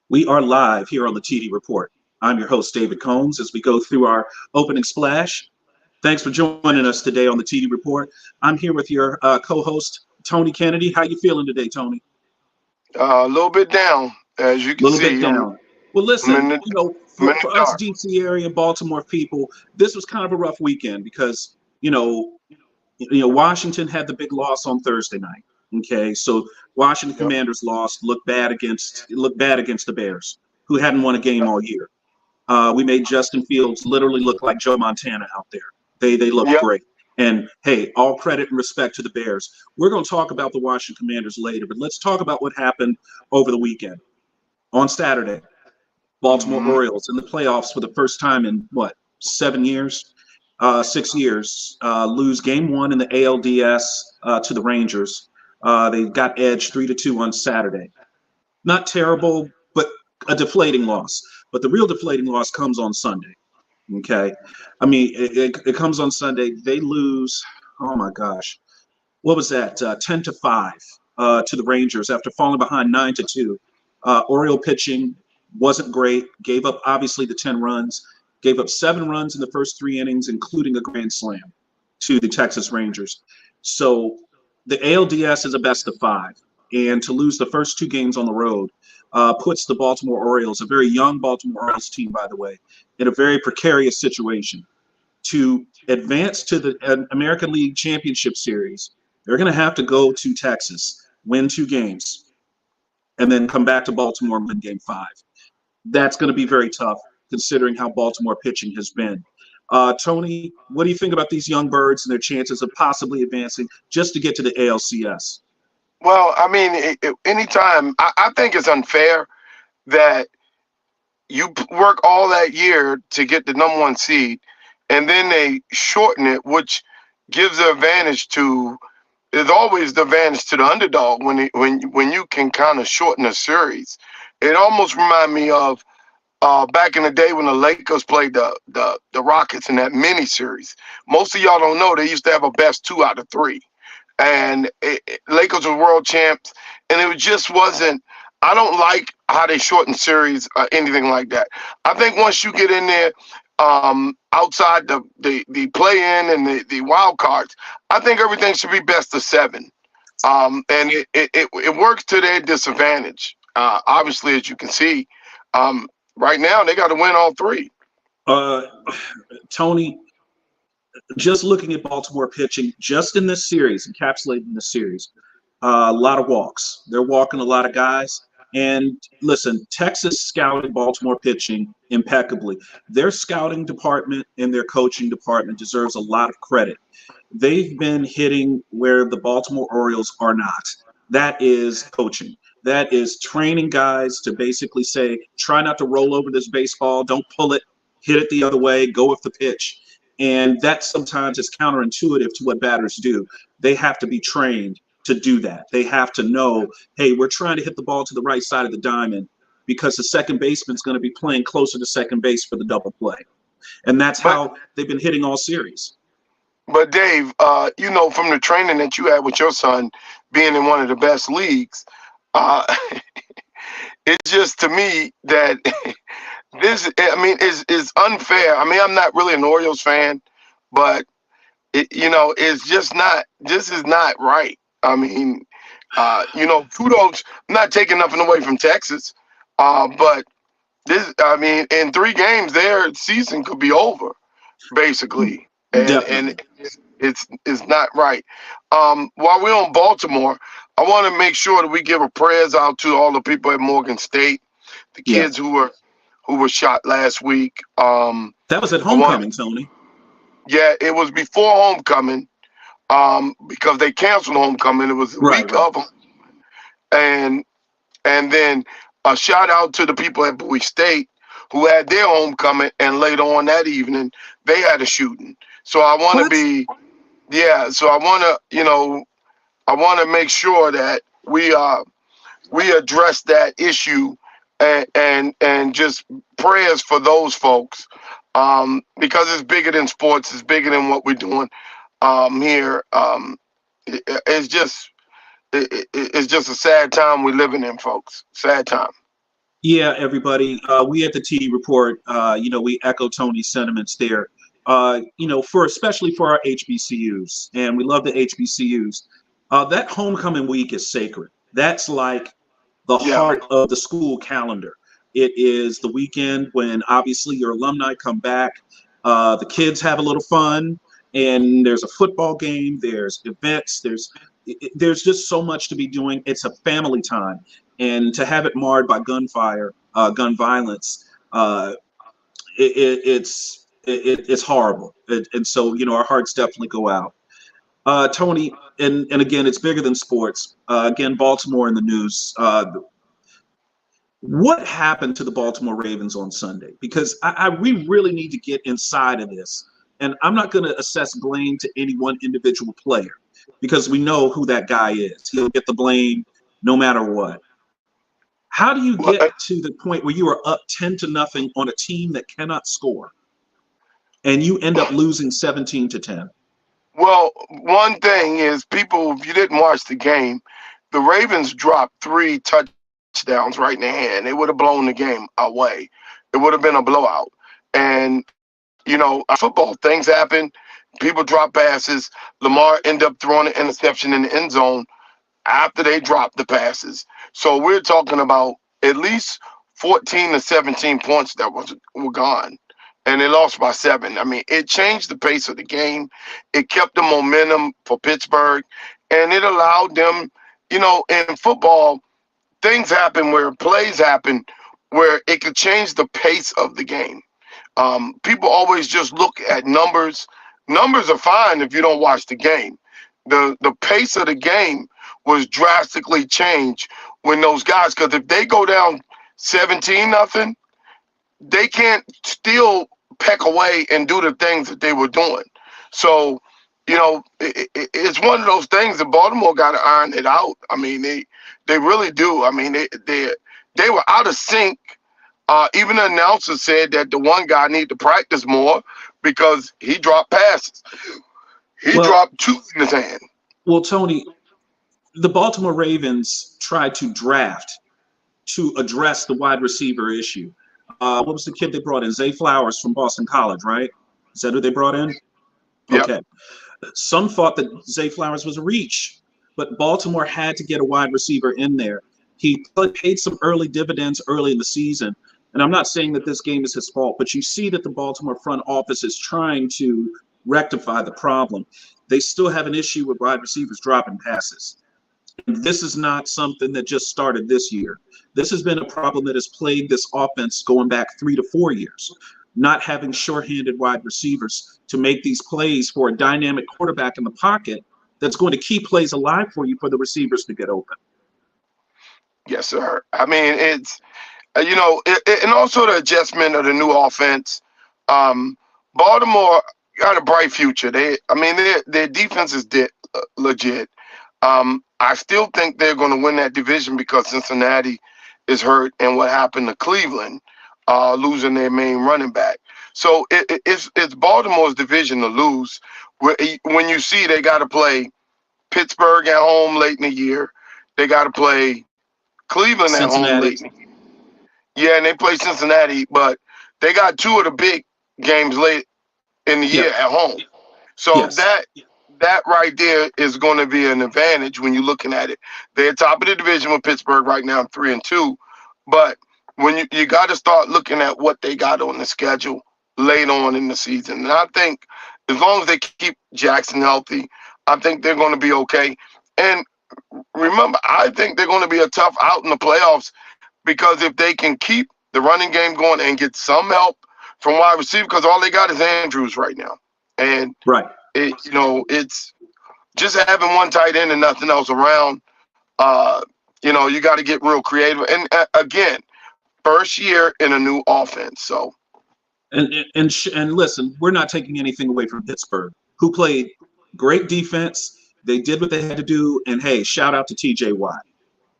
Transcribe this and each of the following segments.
We are live here on the TD Report. I'm your host, David Combs, as we go through our opening splash. Thanks for joining us today on the TD Report. I'm here with your co-host, Tony Kennedy. How you feeling today, Tony? A little bit down, as you A can little bit see. down. Well, I'm listen, in the, I'm in for the us dark. DC area, Baltimore people, this was kind of a rough weekend because, Washington had the big loss on Thursday night. Okay, so Washington Yep. Commanders lost, looked bad against the Bears, who hadn't won a game all year. We made Justin Fields literally look like Joe Montana out there. They looked Yep. great. And hey, all credit and respect to the Bears. We're going to talk about the Washington Commanders later, but let's talk about what happened over the weekend. On Saturday, Baltimore hmm Orioles in the playoffs for the first time in what, 7 years, 6 years, lose game one in the ALDS to the Rangers. They got edged 3-2 on Saturday. Not terrible, but a deflating loss. But the real deflating loss comes on Sunday. Okay, I mean it comes on Sunday. They lose. Oh my gosh, what was that? 10-5 to the Rangers after falling behind 9-2. Oriole pitching wasn't great. Gave up obviously the 10 runs. Gave up 7 runs in the first 3 innings, including a grand slam to the Texas Rangers. So the ALDS is a best of five, and to lose the first 2 games on the road puts the Baltimore Orioles, a very young Baltimore Orioles team, by the way, in a very precarious situation. To advance to the American League Championship Series, they're going to have to go to Texas, win 2 games, and then come back to Baltimore and win game five. That's going to be very tough considering how Baltimore pitching has been. Tony, what do you think about these young birds and their chances of possibly advancing just to get to the ALCS? Well, I mean, anytime, I think it's unfair that work all that year to get the number one seed, and then they shorten it, which gives the advantage to. There's always the advantage to the underdog when you can kind of shorten a series. It almost reminds me of back in the day when the Lakers played the Rockets in that mini series. Most of y'all don't know they used to have a best 2 out of 3, and Lakers were world champs, and it just wasn't. I don't like how they shorten series or anything like that. I think once you get in there, outside the play in and the wild cards, I think everything should be best of 7. And it works to their disadvantage. Obviously, as you can see, right now they got to win all 3. Uh, Tony, just looking at Baltimore pitching, just in this series, encapsulating this series, a lot of walks. They're walking a lot of guys. And listen, Texas scouted Baltimore pitching impeccably. Their scouting department and their coaching department deserves a lot of credit. They've been hitting where the Baltimore Orioles are not. That is coaching. That is training guys to basically say, try not to roll over this baseball, don't pull it, hit it the other way, go with the pitch. And that sometimes is counterintuitive to what batters do. They have to be trained to do that. They have to know, hey, we're trying to hit the ball to the right side of the diamond because the second baseman's going to be playing closer to second base for the double play. And that's But how they've been hitting all series. but Dave, from the training that you had with your son being in one of the best leagues, uh, it's just to me that this, I mean, is unfair. I mean, I'm not really an Orioles fan, but it's just not. This is not right. I mean, kudos. I'm not taking nothing away from Texas, but this. I mean, in 3 games, their season could be over, basically, and Definitely. it's not right. While we're on Baltimore, I want to make sure that we give a prayers out to all the people at Morgan State, the Yeah. kids who were shot last week. That was at I want, homecoming, Tony. yeah, it was before homecoming, because they canceled homecoming. It was the Right, week right. of, and and then a shout out to the people at Bowie State who had their homecoming, and later on that evening they had a shooting. So I want to What? be, yeah. So I want to make sure that we address that issue, and just prayers for those folks, because it's bigger than sports. It's bigger than what we're doing here. It's just it's just a sad time we're living in, folks. Sad time. Yeah, everybody. We at the T Report, we echo Tony's sentiments there. For especially for our HBCUs, and we love the HBCUs. That homecoming week is sacred. That's like the Yeah. heart of the school calendar. It is the weekend when obviously your alumni come back. The kids have a little fun, and there's a football game. There's events. There's just so much to be doing. It's a family time, and to have it marred by gunfire, gun violence, it's horrible. And so our hearts definitely go out. Tony, and again, it's bigger than sports. Again, Baltimore in the news. What happened to the Baltimore Ravens on Sunday? Because we really need to get inside of this. And I'm not going to assess blame to any one individual player because we know who that guy is. He'll get the blame no matter what. How do you Well, get to the point where you are up 10-0 on a team that cannot score and you end up losing 17-10? well, one thing is, people, if you didn't watch the game, the Ravens dropped three touchdowns right in their hand. They would have blown the game away. It would have been a blowout. And, football, things happen. People drop passes. Lamar ended up throwing an interception in the end zone after they dropped the passes. So we're talking about at least 14 to 17 points that were gone. And they lost by 7. I mean, it changed the pace of the game. It kept the momentum for Pittsburgh, and it allowed them, in football, things happen where plays happen where it could change the pace of the game. People always just look at numbers. Numbers are fine if you don't watch the game. The pace of the game was drastically changed when those guys, because if they go down 17-0, they can't still peck away and do the things that they were doing. So, it's one of those things that Baltimore got to iron it out. I mean, they really do. I mean, they were out of sync. Even the announcer said that the one guy needed to practice more because he dropped passes. He Well, dropped two in his hand. well, Tony, the Baltimore Ravens tried to draft to address the wide receiver issue. What was the kid they brought in? Zay Flowers from Boston College, right? Is that who they brought in? Yep. Okay. Some thought that Zay Flowers was a reach, but Baltimore had to get a wide receiver in there. He paid some early dividends early in the season. And I'm not saying that this game is his fault, but you see that the Baltimore front office is trying to rectify the problem. They still have an issue with wide receivers dropping passes. This is not something that just started this year. This has been a problem that has plagued this offense going back 3 to 4 years. Not having shorthanded wide receivers to make these plays for a dynamic quarterback in the pocket that's going to keep plays alive for you for the receivers to get open. Yes, sir. I mean, it's and also the adjustment of the new offense. Baltimore got a bright future. Their defense is legit. I still think they're going to win that division because Cincinnati is hurt, and what happened to Cleveland, losing their main running back. So it's Baltimore's division to lose. When you see they got to play Pittsburgh at home late in the year, they got to play Cleveland at home Cincinnati. late in the year. Yeah, and they play Cincinnati, but they got two of the big games late in the year Yeah. at home. So Yes. that right there is going to be an advantage when you're looking at it. They're top of the division with Pittsburgh right now, 3-2. But when you got to start looking at what they got on the schedule late on in the season. And I think as long as they keep Jackson healthy, I think they're going to be okay. And remember, I think they're going to be a tough out in the playoffs because if they can keep the running game going and get some help from wide receiver, because all they got is Andrews right now. And Right. it's just having one tight end and nothing else around. You got to get real creative. And again, first year in a new offense. So, And listen, we're not taking anything away from Pittsburgh, who played great defense. They did what they had to do, and hey, shout out to TJ Watt.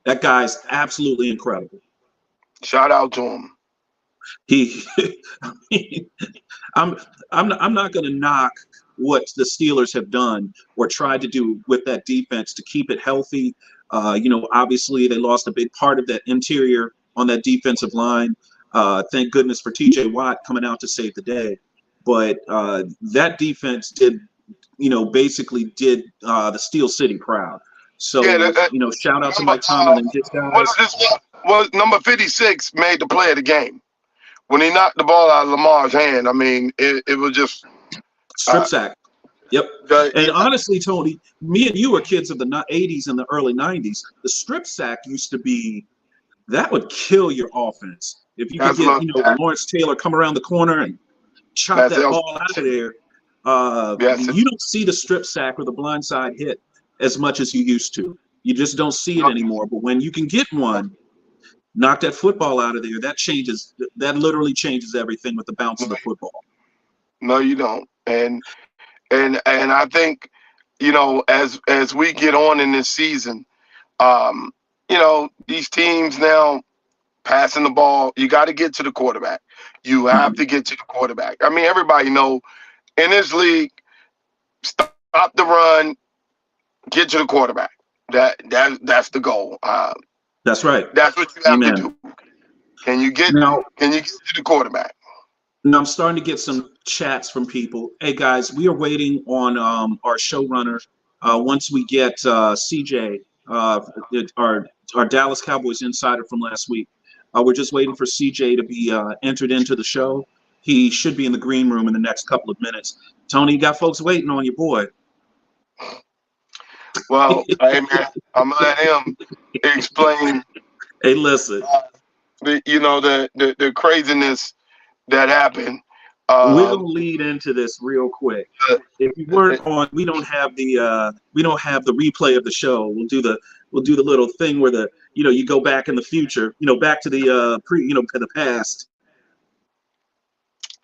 That guy's absolutely incredible. shout out to him. He, I mean, I'm not going to knock what the Steelers have done or tried to do with that defense to keep it healthy. Obviously they lost a big part of that interior on that defensive line. Thank goodness for TJ Watt coming out to save the day. But that defense did, basically did the Steel City proud. Yeah, So, shout out to number Mike Tomlin and his what is guys. this? Was number 56 made the play of the game when he knocked the ball out of Lamar's hand? I mean, it was just Strip sack. Yep. And yeah, honestly, Tony, me and you were kids of the 80s and the early 90s. The strip sack used to be, that would kill your offense. If you could that's get, look, Lawrence Taylor come around the corner and chop that's that else. ball out of there. Yes, You don't see the strip sack or the blindside hit as much as you used to. You just don't see it anymore. But when you can get one, knock that football out of there, that literally changes everything with the bounce of the football. no, you don't. And I think, as we get on in this season, these teams now passing the ball, you got to get to the quarterback. You have to get to the quarterback. I mean, everybody know in this league, stop the run, get to the quarterback. That's the goal. That's right. That's what you have Amen. to do. Can you get Now, to the quarterback? Now I'm starting to get some chats from people. Hey guys, we are waiting on our showrunner. Once we get CJ, our Dallas Cowboys insider from last week, we're just waiting for CJ to be entered into the show. He should be in the green room in the next couple of minutes. Tony, you got folks waiting on you, boy. Well, hey man, I'm gonna let him explain. Hey, listen. The craziness that happened. We're gonna lead into this real quick. If you weren't on, we don't have the replay of the show. We'll do the little thing where you go back in the future, back to the to the past.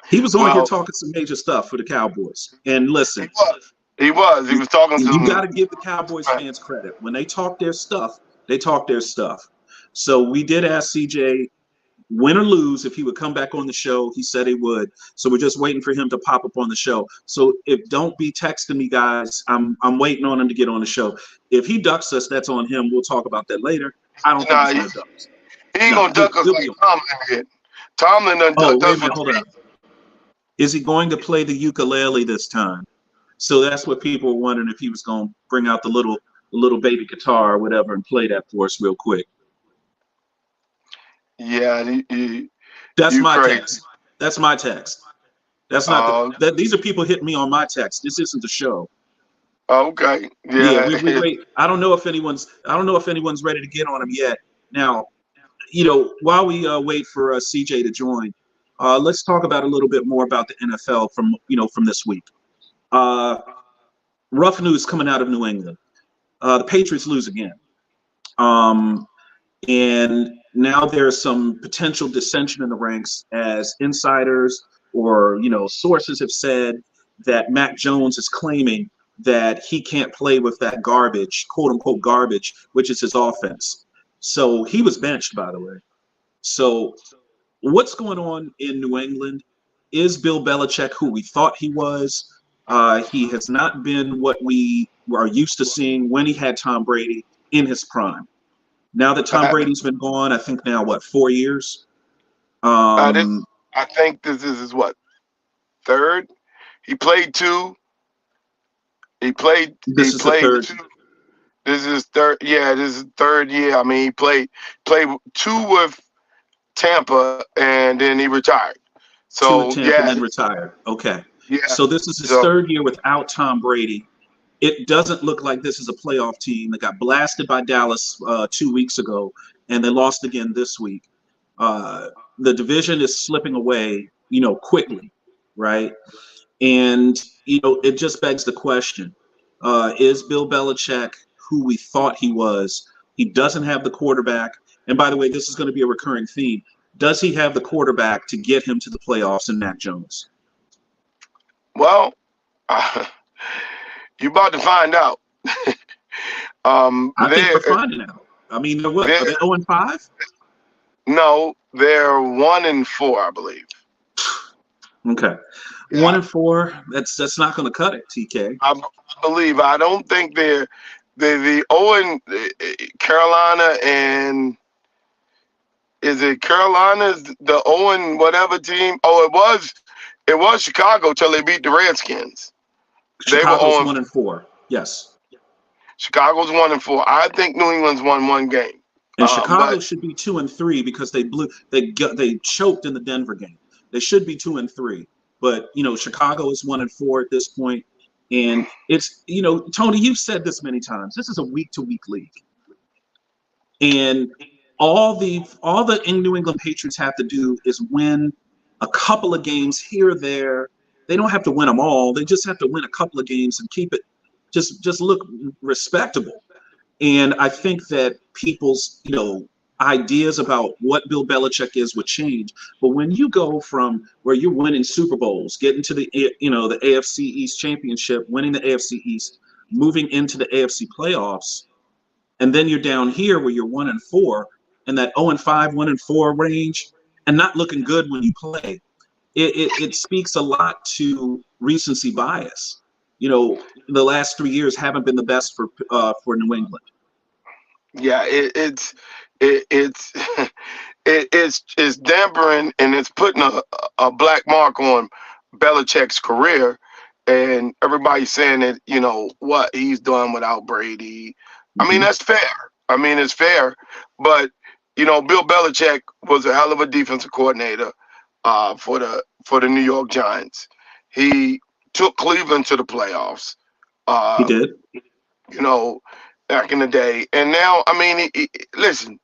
He was on here talking some major stuff for the Cowboys. And listen, he was talking to you got to give the Cowboys fans credit. When they talk their stuff, they talk their stuff. So we did ask CJ, win or lose, if he would come back on the show. He said he would. So we're just waiting for him to pop up on the show. So don't be texting me, guys. I'm waiting on him to get on the show. If he ducks us, that's on him. We'll talk about that later. I don't think he's going to duck us. He ain't going to duck us like Tomlin did. Tomlin done ducked us for 3. Is he going to play the ukulele this time? So that's what people were wondering, if he was going to bring out the little baby guitar or whatever and play that for us real quick. Yeah, that's my text. That's my text. That's not these are people hitting me on my text. This isn't the show. Okay. Yeah. We wait. I don't know if anyone's ready to get on him yet. Now, while we wait for CJ to join, let's talk about a little bit more about the NFL from this week. Rough news coming out of New England. The Patriots lose again. And now there's some potential dissension in the ranks, as insiders or sources have said that Mac Jones is claiming that he can't play with that garbage, quote unquote garbage, which is his offense. So he was benched, by the way. So what's going on in New England? Is Bill Belichick who we thought he was? He has not been what we are used to seeing when he had Tom Brady in his prime. Now that Tom Brady's been gone, I think now 4 years? I think this is his 3rd. He played 2. This is the 3rd. 2. This is 3rd. Yeah, this is 3rd year. I mean, he played 2 with Tampa, and then he retired. So 2 with Tampa, and then retired. Okay. Yeah. So this is his 3rd year without Tom Brady. It doesn't look like this is a playoff team that got blasted by Dallas 2 weeks ago, and they lost again this week. The division is slipping away, quickly, right? And, it just begs the question, is Bill Belichick who we thought he was? He doesn't have the quarterback. And by the way, this is going to be a recurring theme. Does he have the quarterback to get him to the playoffs in Mac Jones? Well, you're about to find out. I think we're finding out. I mean, they're what? Are they 0-5? No, they're 1-4, I believe. Okay, yeah. 1-4. That's not going to cut it, TK. I believe. I don't think they're the Carolina and is it Carolina's the Owen whatever team? Oh, it was Chicago till they beat the Redskins. They were Chicago's 0. 1-4. Yes. Chicago's 1-4. I think New England's won one game. And Chicago But should be 2-3 because they choked in the Denver game. They should be 2-3. But Chicago is 1-4 at this point. And it's Tony, you've said this many times. This is a week-to-week league. And all the New England Patriots have to do is win a couple of games here or there. They don't have to win them all. They just have to win a couple of games and keep it just look respectable. And I think that people's ideas about what Bill Belichick is would change. But when you go from where you're winning Super Bowls, getting to the the AFC East championship, winning the AFC East, moving into the AFC playoffs, and then you're down here where you're 1-4 in that 0-5, 1-4 range, and not looking good when you play, it speaks a lot to recency bias. The last 3 years haven't been the best for New England. yeah, it's it's dampering and it's putting a black mark on Belichick's career, and everybody's saying that what he's done without Brady. I mean, that's fair. I mean, it's fair, but Bill Belichick was a hell of a defensive coordinator for the New York Giants. He took Cleveland to the playoffs. He did. Back in the day, and now I mean, listen,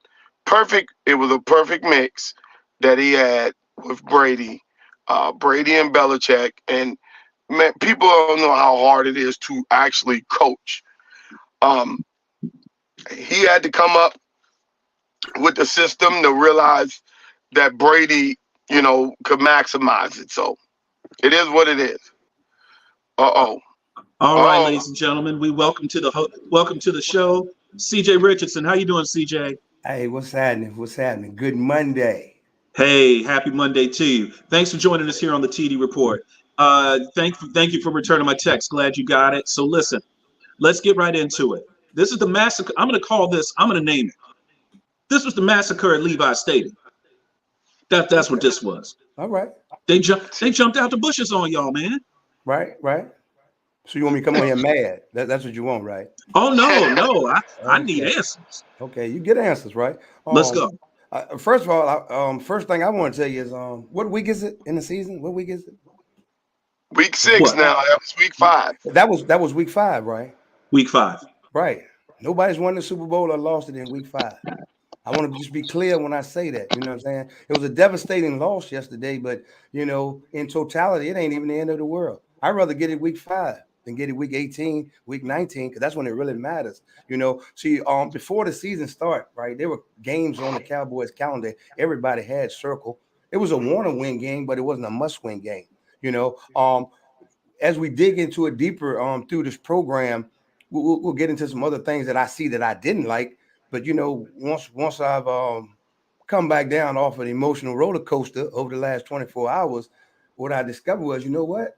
perfect. It was a perfect mix that he had with Brady and Belichick, and man, people don't know how hard it is to actually coach. He had to come up with the system to realize that Brady, could maximize it. So it is what it is. All right, ladies and gentlemen, we welcome to the show, CJ Richardson. How you doing, CJ? Hey, what's happening? What's happening? Good Monday. Hey, happy Monday to you. Thanks for joining us here on the TD Report. Thank you for returning my text. Glad you got it. So listen, let's get right into it. This is the massacre. I'm going to name it. This was the massacre at Levi Stadium. That's what this was. All right. They jumped out the bushes on y'all, man. Right. So you want me to come on here mad? That's what you want, right? Oh no, I need answers. Okay, you get answers, right? Let's go. First of all, first thing I want to tell you is what week is it in the season? What week is it? Week 6 What? now. That was week 5. That was week 5, right? Week 5. Right. Nobody's won the Super Bowl or lost it in week 5. I want to just be clear when I say that. You know what I'm saying? It was a devastating loss yesterday, but in totality, it ain't even the end of the world. I'd rather get it week 5 than get it week 18, week 19, because that's when it really matters. See, before the season start, right, there were games on the Cowboys calendar. Everybody had circle. It was a want-to-win game, but it wasn't a must-win game. As we dig into it deeper through this program, we'll get into some other things that I see that I didn't like. But once I've come back down off an emotional roller coaster over the last 24 hours, what I discovered was, you know what?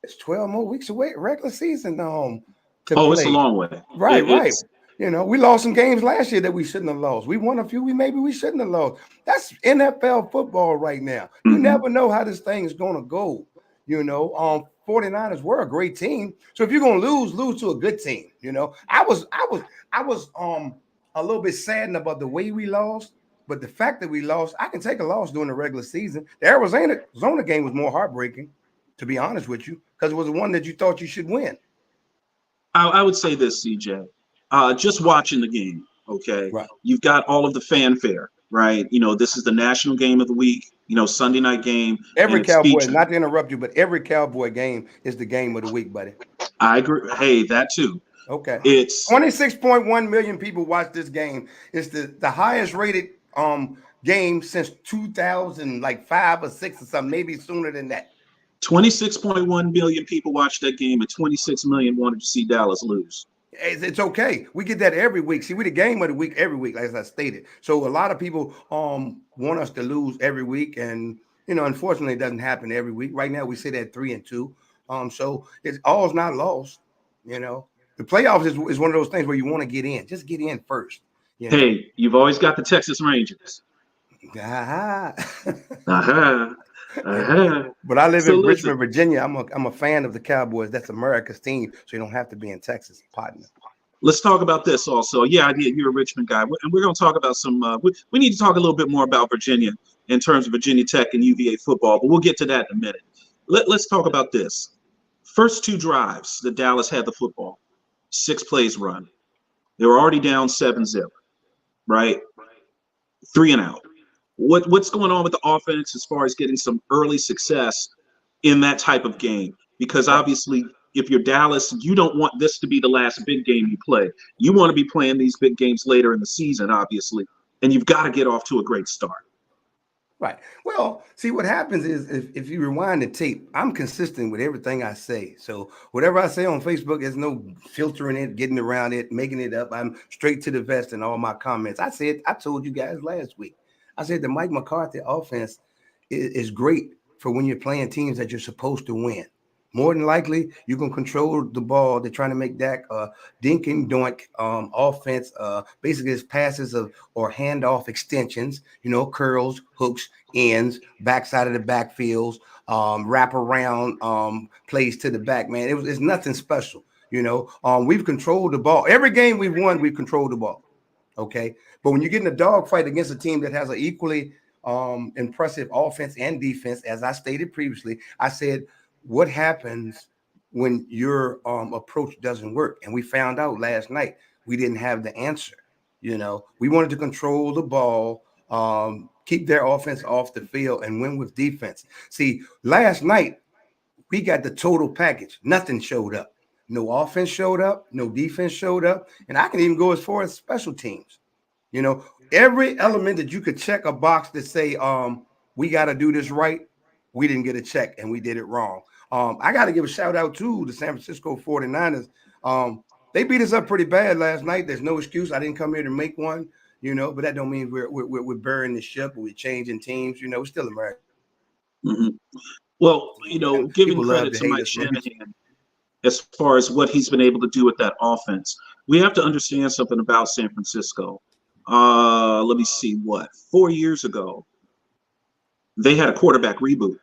It's 12 more weeks away, regular season to play. It's a long way. Right. We lost some games last year that we shouldn't have lost. We won a few we shouldn't have lost. That's NFL football right now. You never know how this thing is going to go. 49ers were a great team. So if you're going to lose to a good team. I was a little bit saddened about the way we lost, but the fact that we lost, I can take a loss during the regular season. The Arizona game was more heartbreaking, to be honest with you, because it was the one that you thought you should win. I would say this, CJ. Just watching the game, okay? Right. You've got all of the fanfare, right? This is the national game of the week, Sunday night game. Every Cowboy, not to interrupt you, but every Cowboy game is the game of the week, buddy. I agree. Hey, that too. Okay. It's 26.1 million people watch this game. It's the highest rated game since 2005 or 6 or something, maybe sooner than that. 26.1 million people watched that game, and 26 million wanted to see Dallas lose. It's okay. We get that every week. See, we the game of the week every week, as I stated. So a lot of people want us to lose every week, and unfortunately, it doesn't happen every week. Right now, we sit at 3-2. So it's all's not lost. The playoffs is one of those things where you want to get in. Just get in first. Hey, you've always got the Texas Rangers. Ah. Uh-huh. Uh-huh. But I live So in listen, Richmond, Virginia. I'm a fan of the Cowboys. That's America's team, so you don't have to be in Texas, partner. let's talk about this also. Yeah, I did. You're a Richmond guy, and we're going to talk about some. We need to talk a little bit more about Virginia in terms of Virginia Tech and UVA football, but we'll get to that in a minute. Let's talk about this. First two drives that Dallas had the football, 6 plays run. They were already down 7-0, right? 3 and out. What's going on with the offense as far as getting some early success in that type of game? Because Well, obviously, if you're Dallas, you don't want this to be the last big game you play. You want to be playing these big games later in the season, obviously, and you've got to get off to a great start. right. Well, see, what happens is if you rewind the tape, I'm consistent with everything I say. So whatever I say on Facebook, there's no filtering it, getting around it, making it up. I'm straight to the vest in all my comments. I told you guys last week. I said the Mike McCarthy offense is great for when you're playing teams that you're supposed to win. More than likely, you can control the ball. They're trying to make Dak dink and doink offense. Basically, it's passes of or handoff extensions. Curls, hooks, ends, backside of the backfields, wrap around plays to the back. Man, it's nothing special. We've controlled the ball. Every game we've won, we've controlled the ball. Okay, but when you get in a dogfight against a team that has an equally impressive offense and defense, as I stated previously, I said, what happens when your approach doesn't work? And we found out last night we didn't have the answer. We wanted to control the ball, keep their offense off the field, and win with defense. See, last night we got the total package. Nothing showed up. No offense showed up. No defense showed up. And I can even go as far as special teams. Every element that you could check a box to say, we got to do this right, we didn't get a check and we did it wrong. I got to give a shout out to the San Francisco 49ers. They beat us up pretty bad last night. There's no excuse. I didn't come here to make one, but that don't mean we're burying the ship or we're changing teams. It's still America. Mm-hmm. Well, giving People love credit to to hate Mike us. Man. Shanahan as far as what he's been able to do with that offense, we have to understand something about San Francisco. Let me see, 4 years ago, they had a quarterback reboot,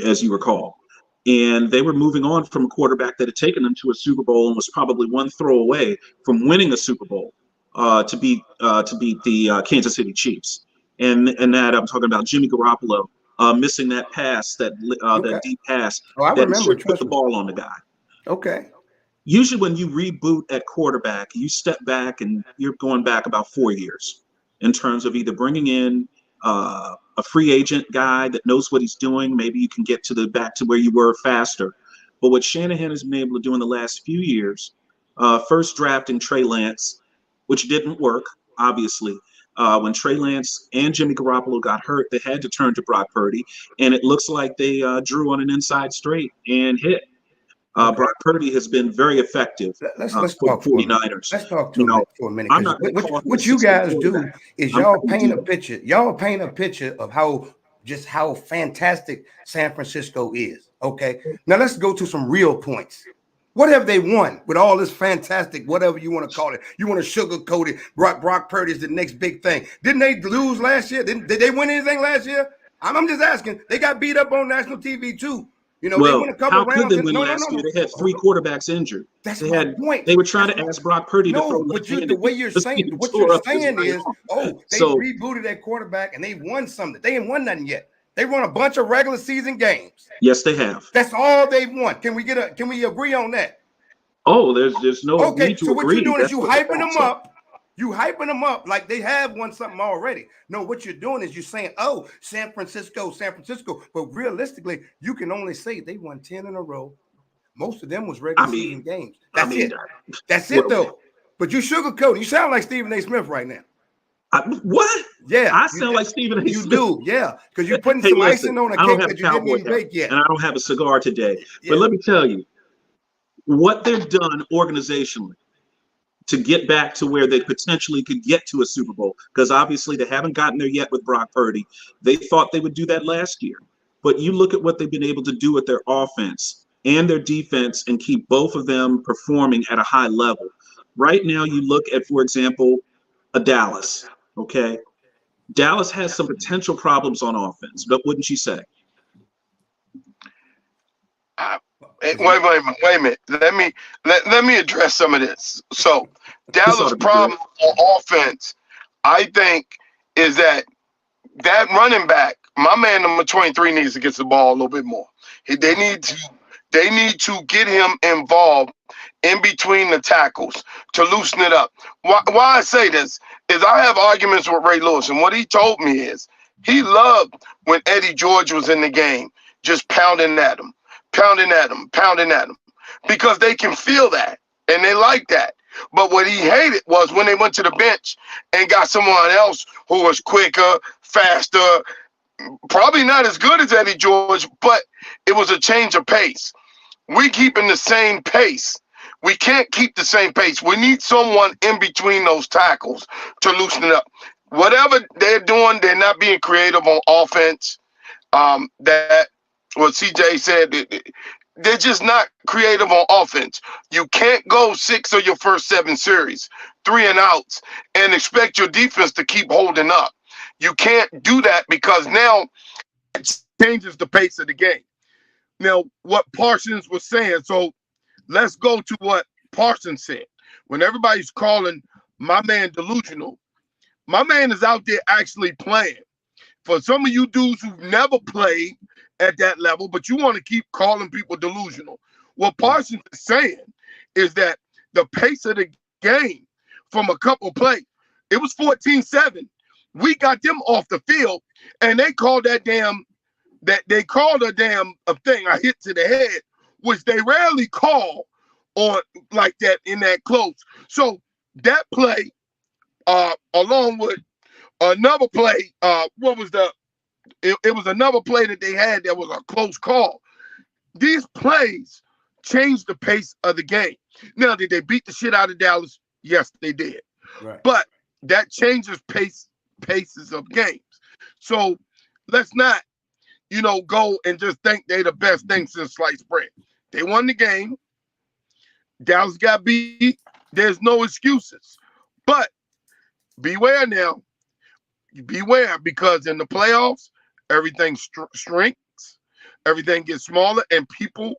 as you recall. And they were moving on from a quarterback that had taken them to a Super Bowl and was probably one throw away from winning a Super Bowl to beat the Kansas City Chiefs. And that I'm talking about Jimmy Garoppolo missing that pass, that deep pass Oh, I that remember. should put the ball on the guy. Okay. Usually when you reboot at quarterback, you step back and you're going back about 4 years in terms of either bringing in a free agent guy that knows what he's doing. Maybe you can get back to where you were faster. But what Shanahan has been able to do in the last few years, first drafting Trey Lance, which didn't work, obviously. When Trey Lance and Jimmy Garoppolo got hurt, they had to turn to Brock Purdy, and it looks like they drew on an inside straight and hit. Okay. Brock Purdy has been very effective Let's for talk the 49ers. Let's talk for a minute. I'm not going to call him What a you system guys do quarterback. is I'm y'all pretty paint a deep. picture. Y'all paint a picture of how fantastic San Francisco is. Okay. Now let's go to some real points. What have they won with all this fantastic, whatever you want to call it? You want to sugarcoat it. Brock Purdy is the next big thing. Didn't they lose last year? Did they win anything last year? I'm just asking. They got beat up on national TV too. They win a couple how could rounds. they win last year? They had three quarterbacks injured. That's my point. They were trying to ask Brock Purdy to throw No, but left-handed the way you're because saying, he what tore you're up his saying right is, arm. they So rebooted that quarterback and they won something. They ain't won nothing yet. They won a bunch of regular season games. yes, they have. That's all they won. Can we agree on that? Oh, there's no Okay, need to so what agree. you're doing is That's you what the hyping facts them are. up. You hyping them up like they have won something already. No, what you're doing is you're saying, oh, San Francisco. But realistically, you can only say they won 10 in a row. Most of them was regular season games. That's it. That's it, though. But you sugarcoating. You sound like Stephen A. Smith right now. What? Yeah. I sound like Stephen A. You Smith. do, yeah. Because you're putting Hey, some listen, icing on a I don't cake have that a you didn't cowboy even hat, bake yet. and I don't have a cigar today. Yeah. But let me tell you, what they've done organizationally to get back to where they potentially could get to a Super Bowl, because obviously they haven't gotten there yet with Brock Purdy. They thought they would do that last year. But you look at what they've been able to do with their offense and their defense and keep both of them performing at a high level. Right now, you look at, for example, a Dallas, okay? Dallas has some potential problems on offense, but wouldn't you say? Wait a minute. Let me address some of this. So This ought Dallas' to be good. problem on offense, I think, is that running back, my man number 23 needs to get the ball a little bit more. They need to get him involved in between the tackles to loosen it up. Why I say this is I have arguments with Ray Lewis, and what he told me is he loved when Eddie George was in the game, just pounding at him, because they can feel that and they like that. But what he hated was when they went to the bench and got someone else who was quicker, faster, probably not as good as Eddie George, but it was a change of pace. We keeping the same pace. We can't keep the same pace. We need someone in between those tackles to loosen it up. Whatever they're doing, they're not being creative on offense. That what CJ said, they're just not creative on offense. You can't go 6 of your first 7 series, 3 and outs, and expect your defense to keep holding up. You can't do that because now it changes the pace of the game. Now, what Parsons was saying, so let's go to what Parsons said. When everybody's calling my man delusional, my man is out there actually playing. For some of you dudes who've never played at that level, but you want to keep calling people delusional, what Parsons is saying is that the pace of the game from a couple plays, it was 14-7. We got them off the field, and they called a damn thing, a hit to the head, which they rarely call on like that in that close. So that play, along with another play, it was another play that they had that was a close call. These plays changed the pace of the game. Now, did they beat the shit out of Dallas? Yes, they did. Right. But that changes paces of games. So let's not, go and just think they're the best thing since sliced bread. They won the game. Dallas got beat. There's no excuses. But beware now. Beware, because in the playoffs, everything shrinks. Everything gets smaller, and people,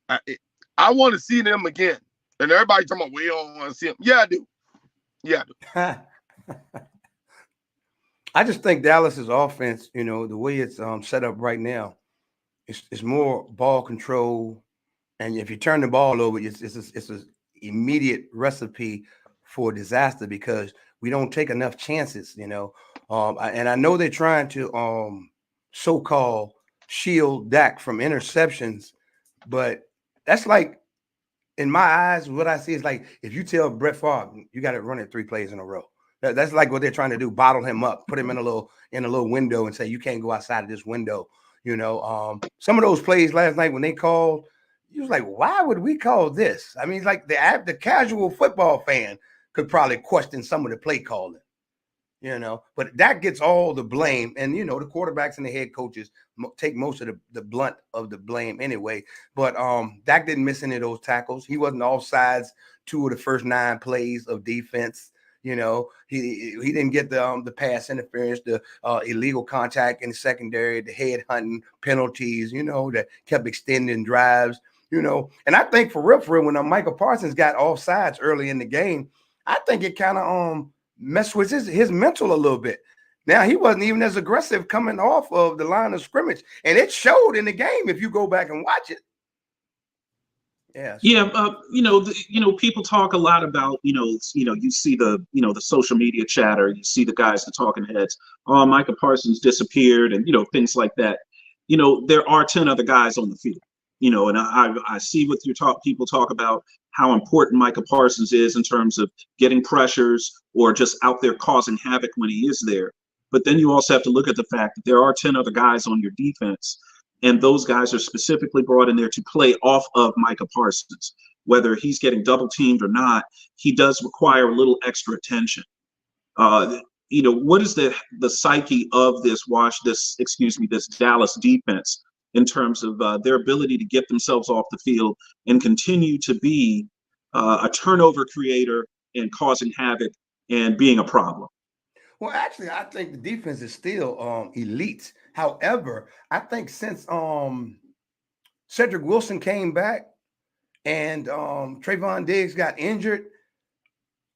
I want to see them again. And everybody talking about, we don't want to see them. Yeah, I do. Yeah, I do. I just think Dallas's offense, the way it's set up right now, it's more ball control, and if you turn the ball over, it's an immediate recipe for disaster because we don't take enough chances, and I know they're trying to so-called shield Dak from interceptions, but that's like, in my eyes, what I see is like if you tell Brett Favre you got to run it 3 plays in a row. That's like what they're trying to do: bottle him up, put him in a little window, and say you can't go outside of this window. Some of those plays last night when they called, you was like, why would we call this? I mean, like the casual football fan could probably question some of the play calling, but that gets all the blame, and the quarterbacks and the head coaches take most of the blunt of the blame anyway. But Dak didn't miss any of those tackles. He wasn't offsides 2 of the first 9 plays of defense. He didn't get the pass interference, the illegal contact in the secondary, the head hunting penalties, that kept extending drives, And I think for real, when Michael Parsons got offsides early in the game, I think it kind of messed with his mental a little bit. Now, he wasn't even as aggressive coming off of the line of scrimmage, and it showed in the game if you go back and watch it. Yeah. Yeah. People talk a lot about, you see the, the social media chatter, you see the guys, the talking heads, oh, Micah Parsons disappeared and, things like that. There are 10 other guys on the field, and I see what people talk about how important Micah Parsons is in terms of getting pressures or just out there causing havoc when he is there. But then you also have to look at the fact that there are 10 other guys on your defense. And those guys are specifically brought in there to play off of Micah Parsons. Whether he's getting double teamed or not, he does require a little extra attention. What is the psyche of this Dallas defense in terms of their ability to get themselves off the field and continue to be a turnover creator and causing havoc and being a problem? Well, actually, I think the defense is still elite. However, I think since Cedric Wilson came back and Trayvon Diggs got injured,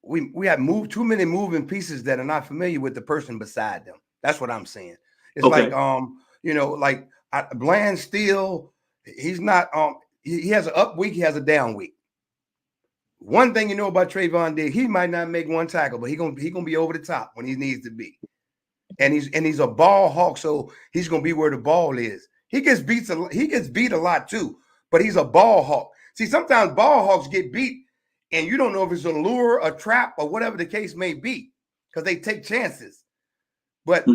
we have moved too many moving pieces that are not familiar with the person beside them. That's what I'm saying. It's Okay. like like Bland still, he's not he has an up week, he has a down week. One thing you know about Trayvon Diggs, he might not make one tackle, but he gonna be over the top when he needs to be. And he's a ball hawk, so he's gonna be where the ball is. He gets beat a lot too, but he's a ball hawk. See, sometimes ball hawks get beat, and you don't know if it's a lure, a trap, or whatever the case may be, because they take chances. But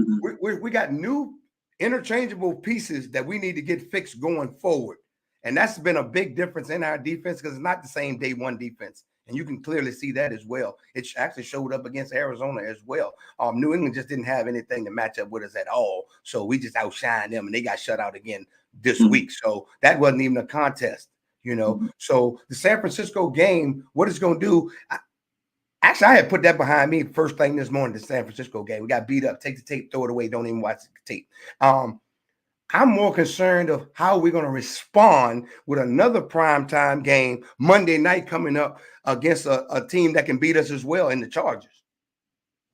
we got new interchangeable pieces that we need to get fixed going forward. And that's been a big difference in our defense because it's not the same day one defense. And you can clearly see that as well. It actually showed up against Arizona as well. New England just didn't have anything to match up with us at all. So we just outshined them, and they got shut out again this week. So that wasn't even a contest, So the San Francisco game, what it's going to do, actually, I had put that behind me first thing this morning, the San Francisco game. We got beat up. Take the tape, throw it away. Don't even watch the tape. I'm more concerned of how we're going to respond with another primetime game Monday night coming up against a team that can beat us as well in the Chargers.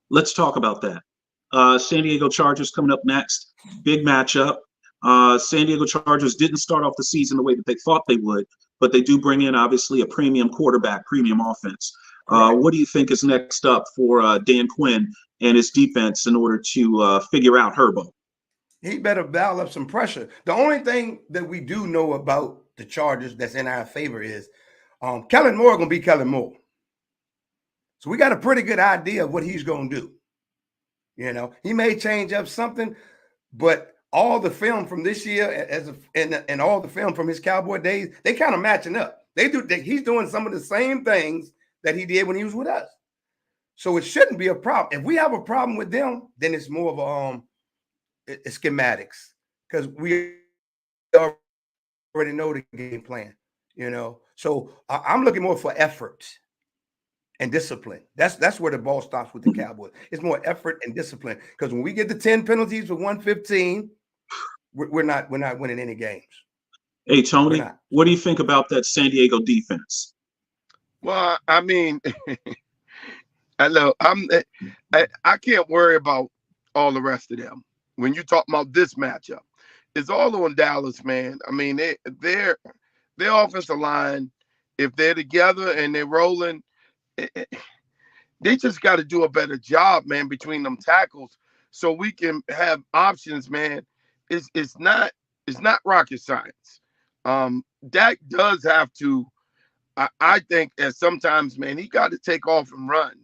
Let's talk about that. San Diego Chargers coming up next. Big matchup. San Diego Chargers didn't start off the season the way that they thought they would, but they do bring in, obviously, a premium quarterback, premium offense. What do you think is next up for Dan Quinn and his defense in order to figure out Herbo? He better dial up some pressure. The only thing that we do know about the Chargers that's in our favor is Kellen Moore going to be Kellen Moore. So we got a pretty good idea of what he's going to do. He may change up something, but all the film from this year and all the film from his Cowboy days, they kind of matching up. He's doing some of the same things that he did when he was with us. So it shouldn't be a problem. If we have a problem with them, then it's more of a schematics, because we already know the game plan, So I'm looking more for effort and discipline. That's where the ball stops with the Cowboys. It's more effort and discipline, because when we get the 10 penalties for 115, we're not winning any games. Hey, Tony, what do you think about that San Diego defense? Well, I mean, I can't worry about all the rest of them. When you talk about this matchup, it's all on Dallas, man. I mean, their offensive line, if they're together and they're rolling, they just got to do a better job, man, between them tackles, so we can have options, man. It's not rocket science. Dak does have to. I think that sometimes, man, he got to take off and run.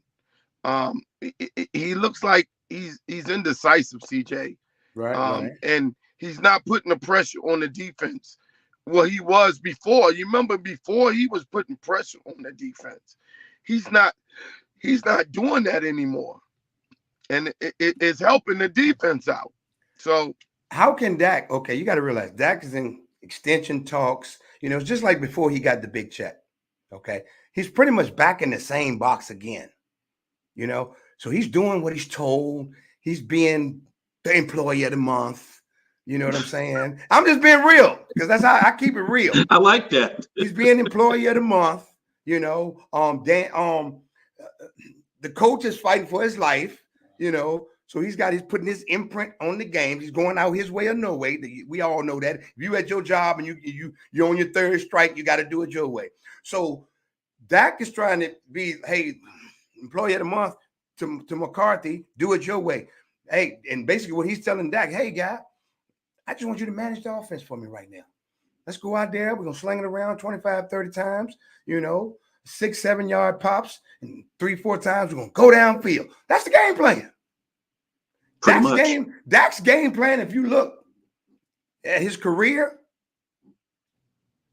He looks like he's indecisive, CJ. Right. And he's not putting the pressure on the defense. Well, he was before. You remember before he was putting pressure on the defense. He's not doing that anymore. And it's helping the defense out. So how can Dak, okay, you got to realize Dak is in extension talks. It's just like before he got the big check. Okay. He's pretty much back in the same box again. So he's doing what he's told. He's being the employee of the month. You know what I'm saying? I'm just being real, because that's how I keep it real. I like that. He's being employee of the month. The coach is fighting for his life. So he's putting his imprint on the game. He's going out his way or no way. We all know that. If you at your job and you're on your third strike, you got to do it your way. So Dak is trying to be, hey, employee of the month to McCarthy, do it your way. Hey, and basically what he's telling Dak, hey, guy, I just want you to manage the offense for me right now. Let's go out there. We're going to sling it around 25, 30 times, 6-7 yard pops, and 3-4 times we're going to go downfield. That's the game plan. Dak's game plan, if you look at his career,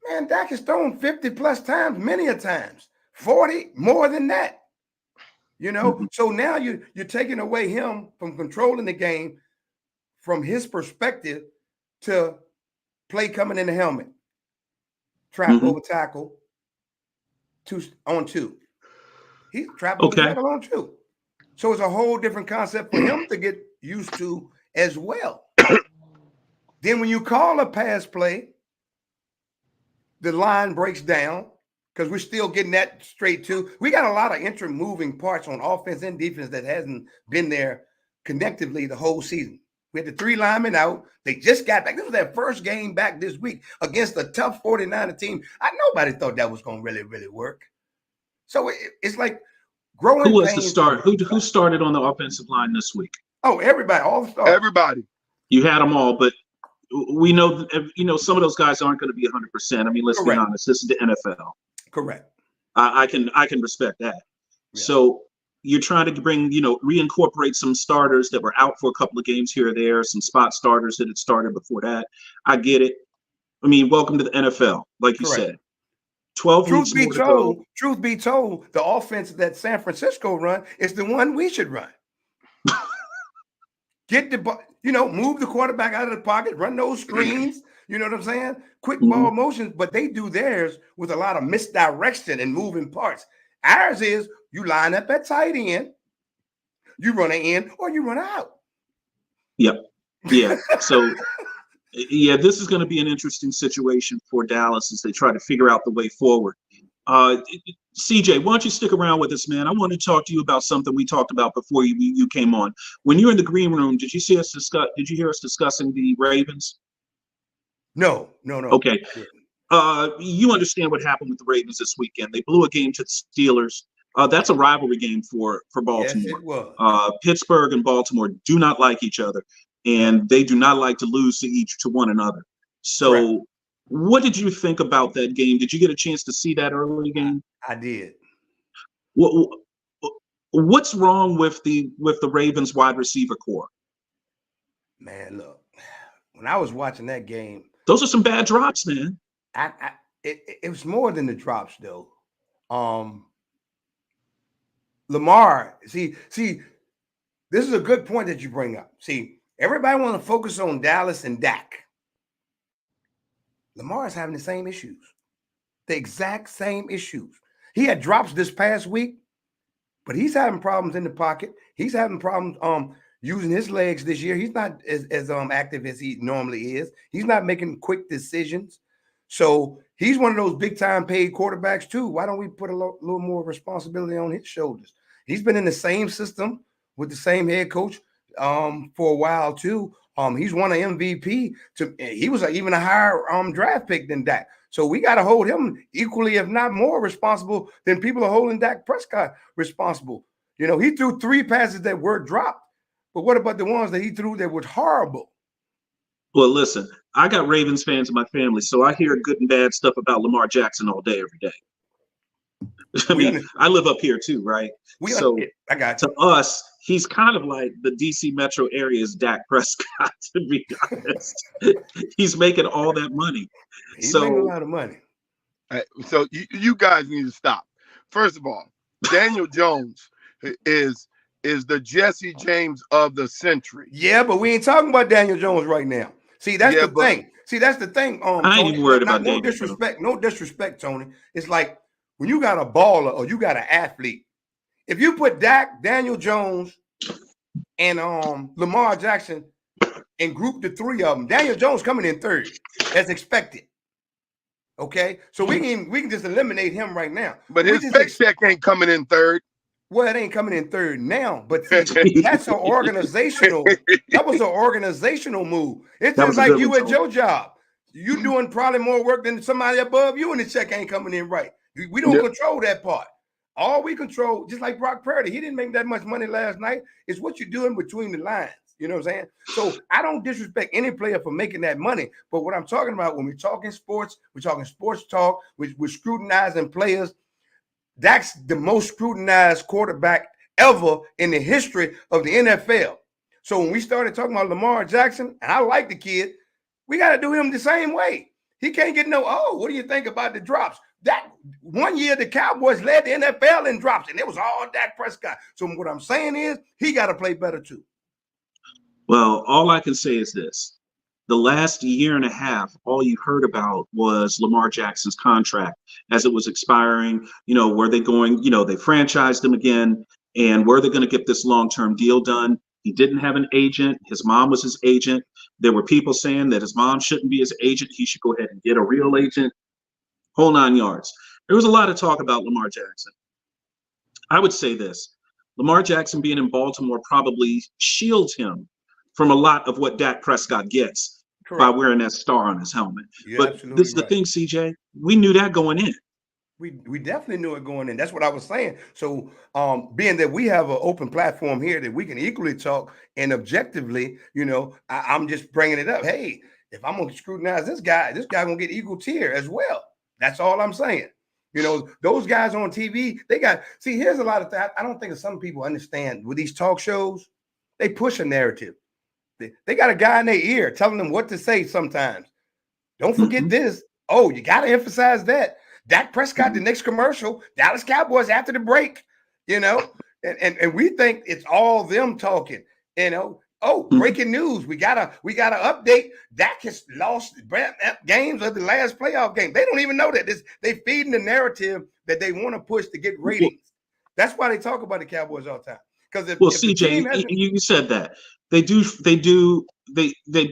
man, Dak has thrown 50 plus times, many a times, 40, more than that. So now you're taking away him from controlling the game from his perspective to play coming in the helmet, trap over tackle, 2 on 2. He's trap over tackle on 2. So it's a whole different concept for him to get used to as well. Then when you call a pass play, the line breaks down because we're still getting that straight too. We got a lot of inter-moving parts on offense and defense that hasn't been there connectively the whole season. We had the 3 linemen out. They just got back. This was their first game back this week against a tough 49er team. Nobody thought that was going to really, really work. So it's like growing Who was pains. the start? Who started on the offensive line this week? Oh, everybody, all the stars. Everybody. You had them all, but we know, some of those guys aren't going to be 100%. I mean, let's be honest. This is the NFL. Correct. I can respect that. Yeah. So you're trying to bring, reincorporate some starters that were out for a couple of games here or there, some spot starters that had started before that. I get it. I mean, welcome to the NFL, like you said. 12 weeks more to go. Truth be told, the offense that San Francisco run is the one we should run. Get the ball, move the quarterback out of the pocket, run those screens. You know what I'm saying? Quick ball motions, but they do theirs with a lot of misdirection and moving parts. Ours is you line up at tight end, you run an in or you run out. Yep. Yeah. So, this is going to be an interesting situation for Dallas as they try to figure out the way forward. CJ, why don't you stick around with us, man? I want to talk to you about something we talked about before you came on. When you were in the green room, did you hear us discussing the Ravens? No. Okay. You understand what happened with the Ravens this weekend. They blew a game to the Steelers. That's a rivalry game for Baltimore. Yes, it was. Pittsburgh and Baltimore do not like each other, and they do not like to lose to one another. So correct. What did you think about that game? Did you get a chance to see that early game? I did. What's wrong with the Ravens wide receiver core? Man, look, when I was watching that game, those are some bad drops, man. It was more than the drops, though. Lamar, see, this is a good point that you bring up. See, everybody want to focus on Dallas and Dak. Lamar is having the same issues, the exact same issues. He had drops this past week, but he's having problems in the pocket. He's having problems using his legs this year. He's not as active as he normally is. He's not making quick decisions. So he's one of those big time paid quarterbacks too. Why don't we put a little more responsibility on his shoulders? He's been in the same system with the same head coach for a while too. He's won an MVP. He was even a higher draft pick than Dak. So we got to hold him equally, if not more, responsible than people are holding Dak Prescott responsible. He threw 3 passes that were dropped, but what about the ones that he threw that were horrible? Well, listen, I got Ravens fans in my family, so I hear good and bad stuff about Lamar Jackson all day, every day. I mean, I live up here too, right? I got you. To us, he's kind of like the DC metro area's Dak Prescott, to be honest. He's making all that money. He's making a lot of money. So you guys need to stop. First of all, Daniel Jones is the Jesse James of the century. Yeah, but we ain't talking about Daniel Jones right now. See, that's the thing. See, that's the thing. I ain't even worried about no Daniel. No disrespect, Tony. It's like when you got a baller or you got an athlete, if you put Daniel Jones, and Lamar Jackson and group the 3 of them, Daniel Jones coming in 3rd as expected. Okay, so we can just eliminate him right now. But his paycheck ain't coming in 3rd. Well, it ain't coming in 3rd now, but see, that's an organizational. That was an organizational move. It's just like you at your job. You doing probably more work than somebody above you, and the check ain't coming in right. We don't control that part. All we control, just like Brock Purdy, he didn't make that much money last night. It's what you're doing between the lines. You know what I'm saying? So I don't disrespect any player for making that money. But what I'm talking about when we're talking sports, we're talking sports talk, we're scrutinizing players. Dak's the most scrutinized quarterback ever in the history of the NFL. So when we started talking about Lamar Jackson, and I like the kid, we got to do him the same way. He can't get what do you think about the drops? That one year the Cowboys led the NFL in drops, and it was all Dak Prescott. So what I'm saying is he got to play better too. Well, all I can say is this. The last year and a half, all you heard about was Lamar Jackson's contract as it was expiring. Were they going, they franchised him again. and where they're going to get this long-term deal done. He didn't have an agent. His mom was his agent. There were people saying that his mom shouldn't be his agent. He should go ahead and get a real agent. Whole 9 yards. There was a lot of talk about Lamar Jackson. I would say this. Lamar Jackson being in Baltimore probably shields him from a lot of what Dak Prescott gets by wearing that star on his helmet. But this is the thing, CJ. We knew that going in. We definitely knew it going in. That's what I was saying. So being that we have an open platform here that we can equally talk and objectively, I'm just bringing it up. Hey, if I'm going to scrutinize this guy going to get equal tier as well. That's all I'm saying. Those guys on TV, here's a lot of that. I don't think some people understand with these talk shows, they push a narrative. They got a guy in their ear telling them what to say sometimes. Don't forget this. Oh, you got to emphasize that. Dak Prescott, the next commercial, Dallas Cowboys after the break, and we think it's all them talking, breaking news. We gotta update. Dak has lost games of the last playoff game. They don't even know that. They feeding the narrative that they want to push to get ratings. That's why they talk about the Cowboys all the time. Because if CJ, you said that they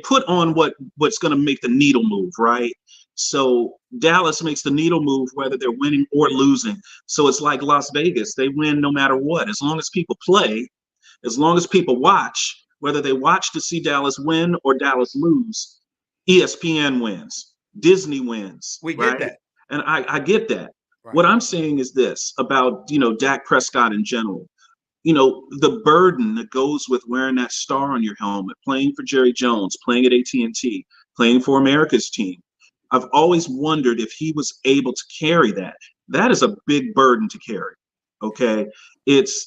put on what's going to make the needle move, right? So Dallas makes the needle move whether they're winning or losing. So it's like Las Vegas. They win no matter what. As long as people play, as long as people watch, whether they watch to see Dallas win or Dallas lose, ESPN wins, Disney wins. We get that. And I get that. Right. What I'm saying is this about, Dak Prescott in general. The burden that goes with wearing that star on your helmet, playing for Jerry Jones, playing at AT&T, playing for America's team. I've always wondered if he was able to carry that. That is a big burden to carry. Okay. It's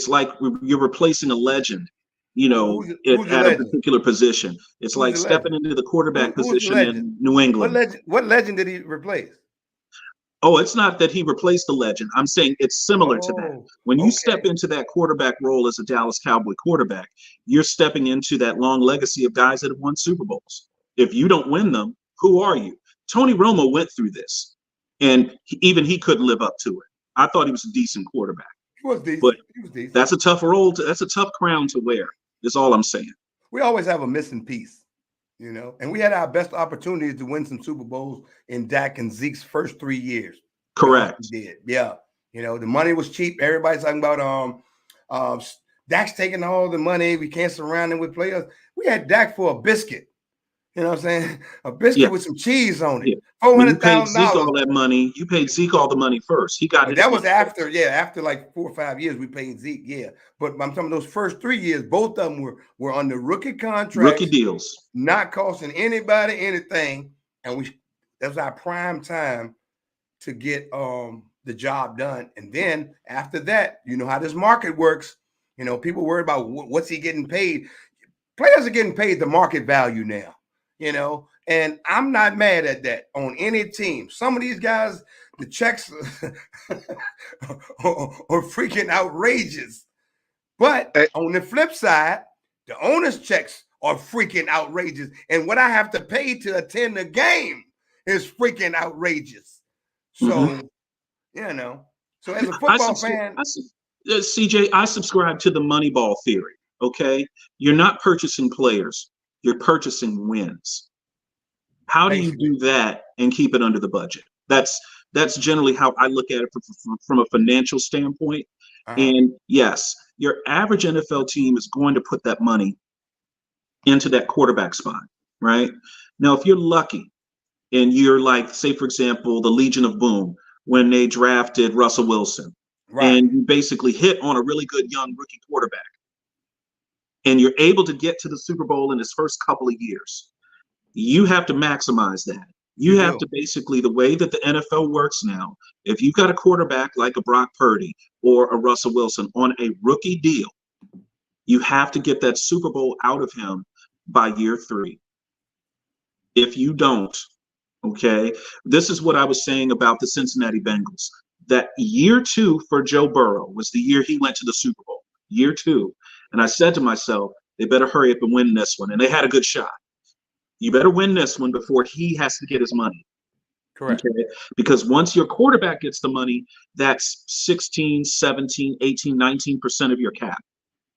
like you're replacing a legend, at a particular position. It's like stepping into the quarterback position in New England. What legend did he replace? Oh, it's not that he replaced the legend. I'm saying it's similar to that. When you step into that quarterback role as a Dallas Cowboy quarterback, you're stepping into that long legacy of guys that have won Super Bowls. If you don't win them, who are you? Tony Romo went through this, and even he couldn't live up to it. I thought he was a decent quarterback. He was decent. But he was decent. That's a tough role. That's a tough crown to wear. Is all I'm saying. We always have a missing piece, and we had our best opportunity to win some Super Bowls in Dak and Zeke's first 3 years. Correct. We did. Yeah. The money was cheap. Everybody's talking about Dak's taking all the money. We can't surround him with players. We had Dak for a biscuit. You know what I'm saying? A biscuit with some cheese on it. Yeah. $400,000. Zeke all that money. You paid Zeke all the money first. He got it. That was after like 4 or 5 years we paid Zeke. Yeah. But I'm talking those first 3 years, both of them were under rookie contracts. Rookie deals. Not costing anybody anything. And that was our prime time to get the job done. And then after that, you know how this market works. People worry about what's he getting paid. Players are getting paid the market value now. And I'm not mad at that on any team. Some of these guys, the checks are freaking outrageous. But on the flip side, the owner's checks are freaking outrageous. And what I have to pay to attend the game is freaking outrageous. So, so as a football fan. CJ, I subscribe to the Moneyball theory, okay? You're not purchasing players. You're purchasing wins. How do you do that and keep it under the budget? That's generally how I look at it from a financial standpoint. And yes, your average NFL team is going to put that money into that quarterback spot, right? Now, if you're lucky and you're like, say, for example, the Legion of Boom, when they drafted Russell Wilson, and you basically hit on a really good young rookie quarterback, and you're able to get to the Super Bowl in his first couple of years, you have to maximize that. You have to basically, the way that the NFL works now, if you've got a quarterback like a Brock Purdy or a Russell Wilson on a rookie deal, you have to get that Super Bowl out of him by year 3. If you don't, okay, this is what I was saying about the Cincinnati Bengals. That year 2 for Joe Burrow was the year he went to the Super Bowl, year 2. And I said to myself, they better hurry up and win this one. And they had a good shot. You better win this one before he has to get his money. Correct. Okay. Because once your quarterback gets the money, that's 16, 17, 18, 19% of your cap,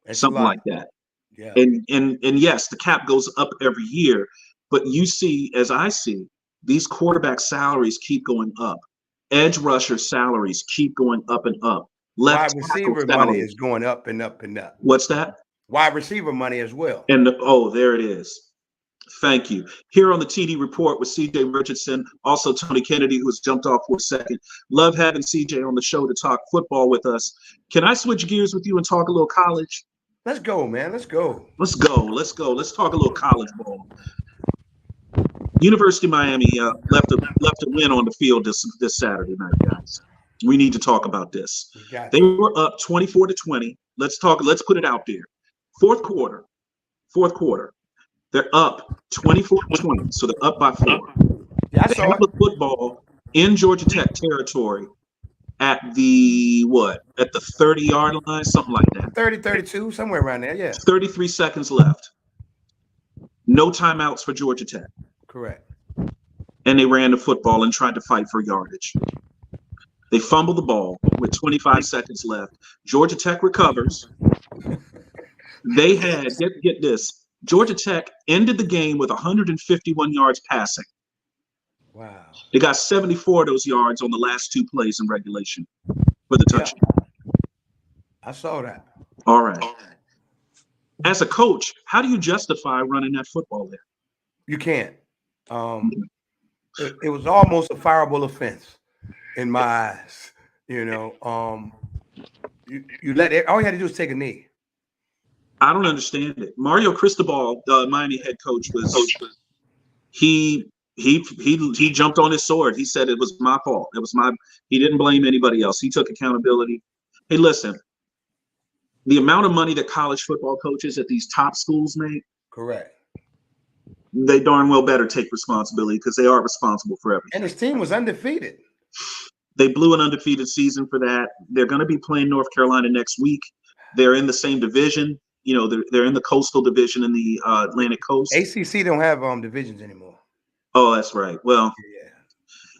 It's a something lot. like that. Yeah. And yes, the cap goes up every year, but you see, as I see, these quarterback salaries keep going up. Edge rusher salaries keep going up and up. Left Wide tackle receiver money salary. is going up and up and up. What's that? Wide receiver money as well. And oh, there it is. Thank you. Here on the TD Report with CJ Richardson, also Tony Kennedy, who has jumped off for a second. Love having CJ on the show to talk football with us. Can I switch gears with you and talk a little college? Let's go, man. Let's go. Let's go. Let's go. Let's talk a little college ball. University of Miami left a win on the field this Saturday night, guys. We need to talk about this. They were up 24-20. Let's put it out there. Fourth quarter. They're up 24-20, so they're up by 4. Yeah, they have the football in Georgia Tech territory at the 30-yard line, something like that. 30, 32, somewhere around there, yeah. 33 seconds left. No timeouts for Georgia Tech. Correct. And they ran the football and tried to fight for yardage. They fumbled the ball with 25 seconds left. Georgia Tech recovers. They had, get this, Georgia Tech ended the game with 151 yards passing. Wow. They got 74 of those yards on the last 2 plays in regulation for the touchdown. I saw that. All right. As a coach, how do you justify running that football there? You can't. It was almost a fireable offense in my eyes. You know, you let it, all you had to do is take a knee. I don't understand it. Mario Cristobal, the Miami head coach, he jumped on his sword. He said it was my fault. He didn't blame anybody else. He took accountability. Hey, listen, the amount of money that college football coaches at these top schools make, correct, they darn well better take responsibility because they are responsible for everything. And his team was undefeated. They blew an undefeated season for that. They're going to be playing North Carolina next week. They're in the same division. You know, they're in the Coastal Division in the Atlantic Coast. ACC don't have divisions anymore. Oh, that's right. Well, yeah,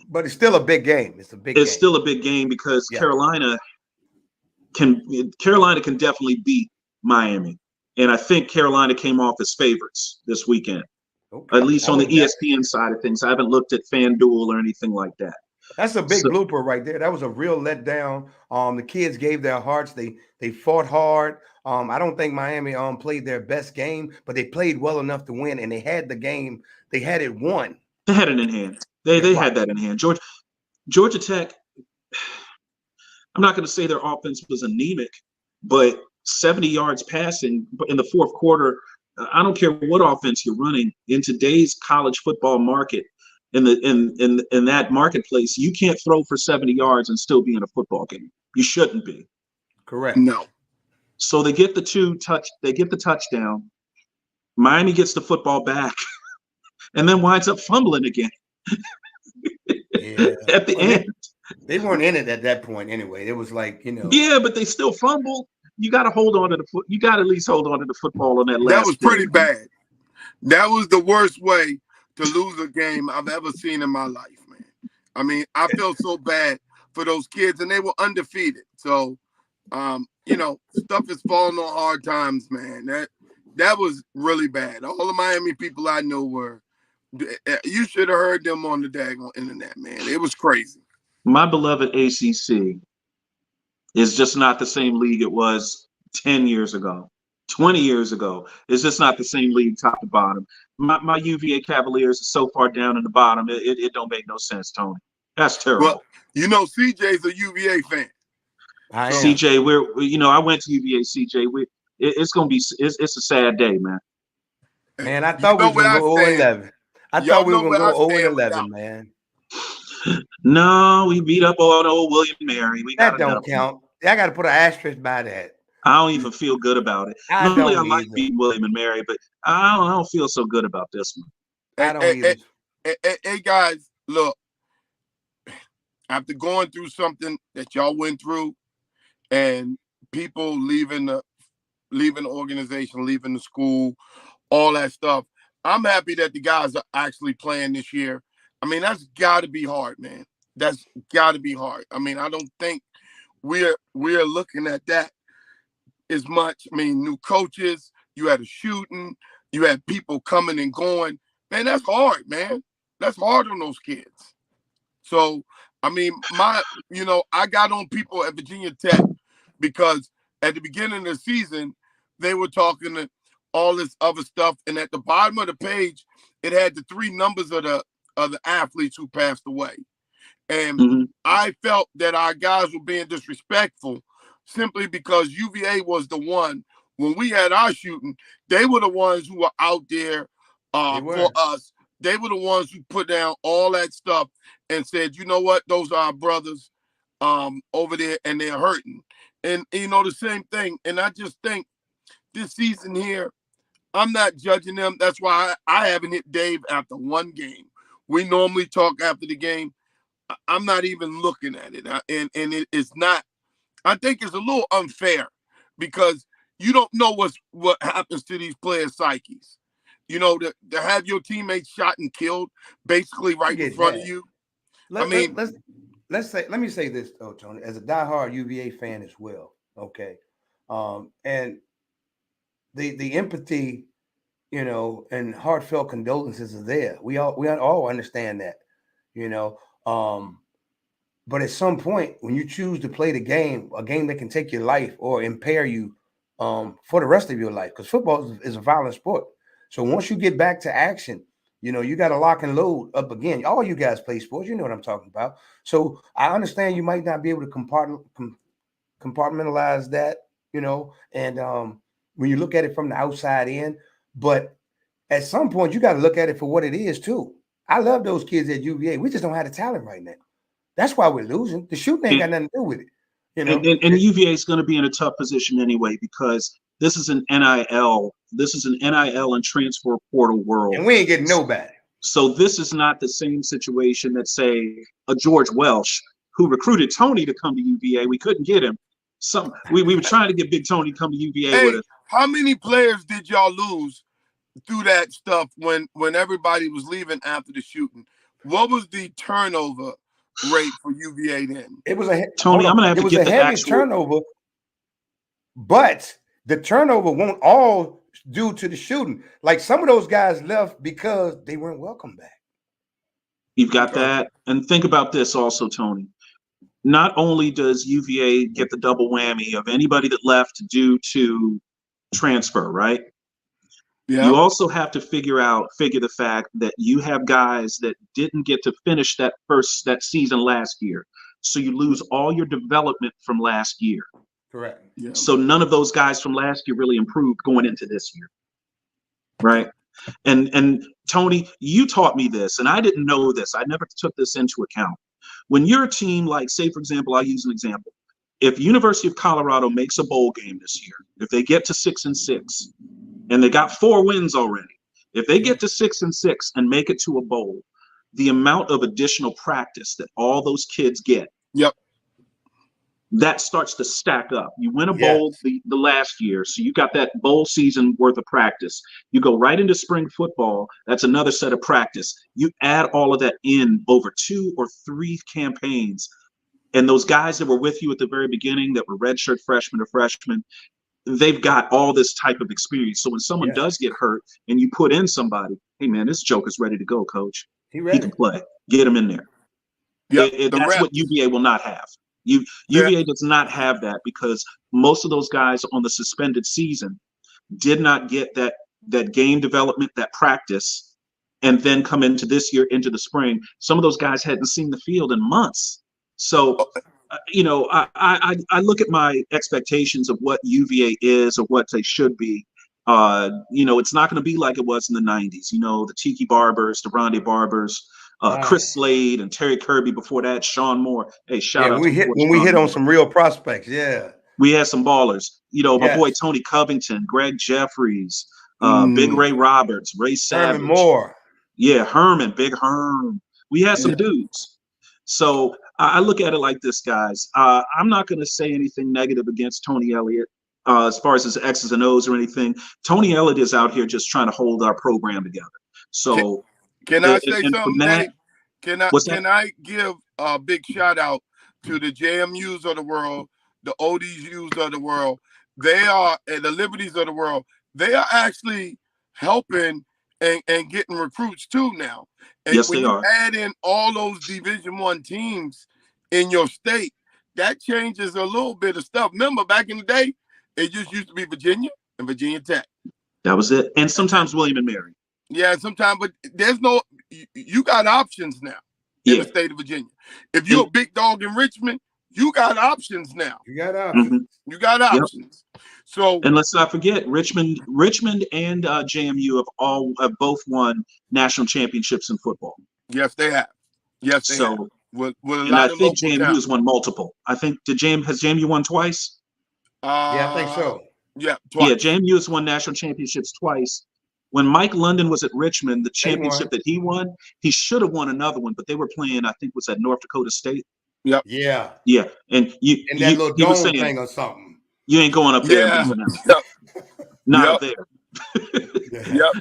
but it's still a big game. It's still a big game because Carolina can definitely beat Miami, and I think Carolina came off as favorites this weekend. Okay. At least on the ESPN side of things. I haven't looked at FanDuel or anything like that. That's a big blooper right there. That was a real letdown. The kids gave their hearts. They fought hard. I don't think Miami played their best game, but they played well enough to win, and they had the game. They had it won. They had it in hand. They had that in hand. Georgia Tech, I'm not going to say their offense was anemic, but 70 yards passing in the fourth quarter, I don't care what offense you're running in today's college football market. In that marketplace, you can't throw for 70 yards and still be in a football game. You shouldn't be. Correct. No. So they get the touchdown. Miami gets the football back and then winds up fumbling again. At the end. They weren't in it at that point anyway. It was like, you know. Yeah, but they still fumbled. You got to hold on to you got to at least hold on to the football on that last. That was pretty bad. That was the worst way to lose a game I've ever seen in my life, man. I mean, I felt so bad for those kids, and they were undefeated. So, you know, stuff is falling on hard times, man. That was really bad. All the Miami people I know were. You should have heard them on the daggone internet, man. It was crazy. My beloved ACC is just not the same league it was 10 years ago. 20 years ago, it's just not the same league top to bottom. My UVA Cavaliers are so far down in the bottom, it don't make no sense, Tony. That's terrible. Well, you know, CJ's a UVA fan. CJ, I went to UVA, CJ. It's a sad day, man. Man, I thought we were going to go 0-11. I thought we were going to go 0-11, man. No, we beat up on old William Mary. That don't count. I got to put an asterisk by that. I don't even feel good about it. Normally, I like beating William and Mary, but I don't feel so good about this one. I don't either. Hey, guys, look. After going through something that y'all went through, and people leaving the organization, leaving the school, all that stuff, I'm happy that the guys are actually playing this year. I mean, that's got to be hard, man. That's got to be hard. I mean, I don't think we're looking at that as much. I mean, new coaches, you had a shooting, you had people coming and going. Man, that's hard, man. That's hard on those kids. So, I mean, I got on people at Virginia Tech because at the beginning of the season, they were talking all this other stuff. And at the bottom of the page, it had the 3 numbers of the athletes who passed away. And I felt that our guys were being disrespectful simply because UVA was the one, when we had our shooting, they were the ones who were out there for us. They were the ones who put down all that stuff and said, you know what, those are our brothers over there and they're hurting. And, the same thing. And I just think this season here, I'm not judging them. That's why I haven't hit Dave after one game. We normally talk after the game. I'm not even looking at it. And it's not, I think it's a little unfair because you don't know what happens to these players' psyches. To have your teammates shot and killed basically right in front of you. Let me say this though, Tony, as a diehard UVA fan as well. Okay. And the empathy, and heartfelt condolences are there. We all understand that, but at some point when you choose to play a game that can take your life or impair you for the rest of your life, because football is a violent sport. So once you get back to action, you got to lock and load up again. All you guys play sports, you know what I'm talking about. So I understand you might not be able to compartmentalize that, and when you look at it from the outside in, but at some point you got to look at it for what it is too. I love those kids at UVA. We just don't have the talent right now. That's why we're losing. The shooting ain't got nothing to do with it. And UVA is going to be in a tough position anyway because this is an NIL. This is an NIL and transfer portal world. And we ain't getting nobody. So this is not the same situation that, say, a George Welsh who recruited Tony to come to UVA. We couldn't get him. We were trying to get Big Tony to come to UVA with us. How many players did y'all lose through that stuff when everybody was leaving after the shooting? What was the turnover rate for UVA then? It was Tony, I'm gonna have to get the heavy actual turnover, but the turnover won't all due to the shooting. Like some of those guys left because they weren't welcome back. You've got that, and think about this also, Tony. Not only does UVA get the double whammy of anybody that left due to transfer, right? Yeah. You also have to figure the fact that you have guys that didn't get to finish that season last year. So you lose all your development from last year. Correct. Yeah. So none of those guys from last year really improved going into this year. Right. And Tony, you taught me this, and I didn't know this. I never took this into account. When you're a team like, say, for example, I'll use an example. If University of Colorado makes a bowl game this year, if they get to 6-6, and they got 4 wins already, if they get to 6-6 and make it to a bowl, the amount of additional practice that all those kids get, that starts to stack up. You win a bowl the last year, so you got that bowl season worth of practice. You go right into spring football, that's another set of practice. You add all of that in over 2 or 3 campaigns, and those guys that were with you at the very beginning that were redshirt freshmen or freshmen, they've got all this type of experience. So when someone does get hurt and you put in somebody, hey man, this joker's ready to go, coach. He can play. Get him in there. That's what UVA will not have. UVA does not have that because most of those guys on the suspended season did not get that game development, that practice, and then come into this year, into the spring. Some of those guys hadn't seen the field in months. So I look at my expectations of what UVA is or what they should be. It's not going to be like it was in the 90s. The Tiki Barbers, the Rondé Barbers, Chris Slade and Terry Kirby before that, Sean Moore. Hey, shout out when we hit on some real prospects. Yeah. We had some ballers. My boy Tony Covington, Greg Jeffries, Big Ray Roberts, Ray Savage. Herman Moore. Yeah, Herman, Big Herm. We had some dudes. So I look at it like this, guys. I'm not going to say anything negative against Tony Elliott as far as his X's and O's or anything. Tony Elliott is out here just trying to hold our program together. So can I say something, Dave? What's that? can I give a big shout out to the JMUs of the world, the ODUs of the world? They are and the Liberties of the world. They are actually helping and getting recruits too now. And Yes, when they you are. add in all those Division I teams in your state, that changes a little bit of stuff. Remember, back in the day, it just used to be Virginia and Virginia Tech. That was it. And sometimes William and Mary. Yeah, sometimes, but there's no. You got options now in Yeah. the state of Virginia. If you're a big dog in Richmond, you got options now. You got options. Mm-hmm. You got Yep. options. So, And let's not forget, Richmond and JMU have both won national championships in football. yes, they have. Yes, they have. So, With a and I lot of think local JMU talent. has won multiple. I think has JMU won twice? Yeah, I think so. Yeah, Yeah, twice. JMU has won national championships twice. When Mike London was at Richmond, the championship that he won, he should have won another one, but they were playing, I think, was at North Dakota State. Yep. Yeah. Yeah, and And that little he was dome saying, thing or something. you ain't going up there and beating them. Yep. Not Yep. up there. Yep.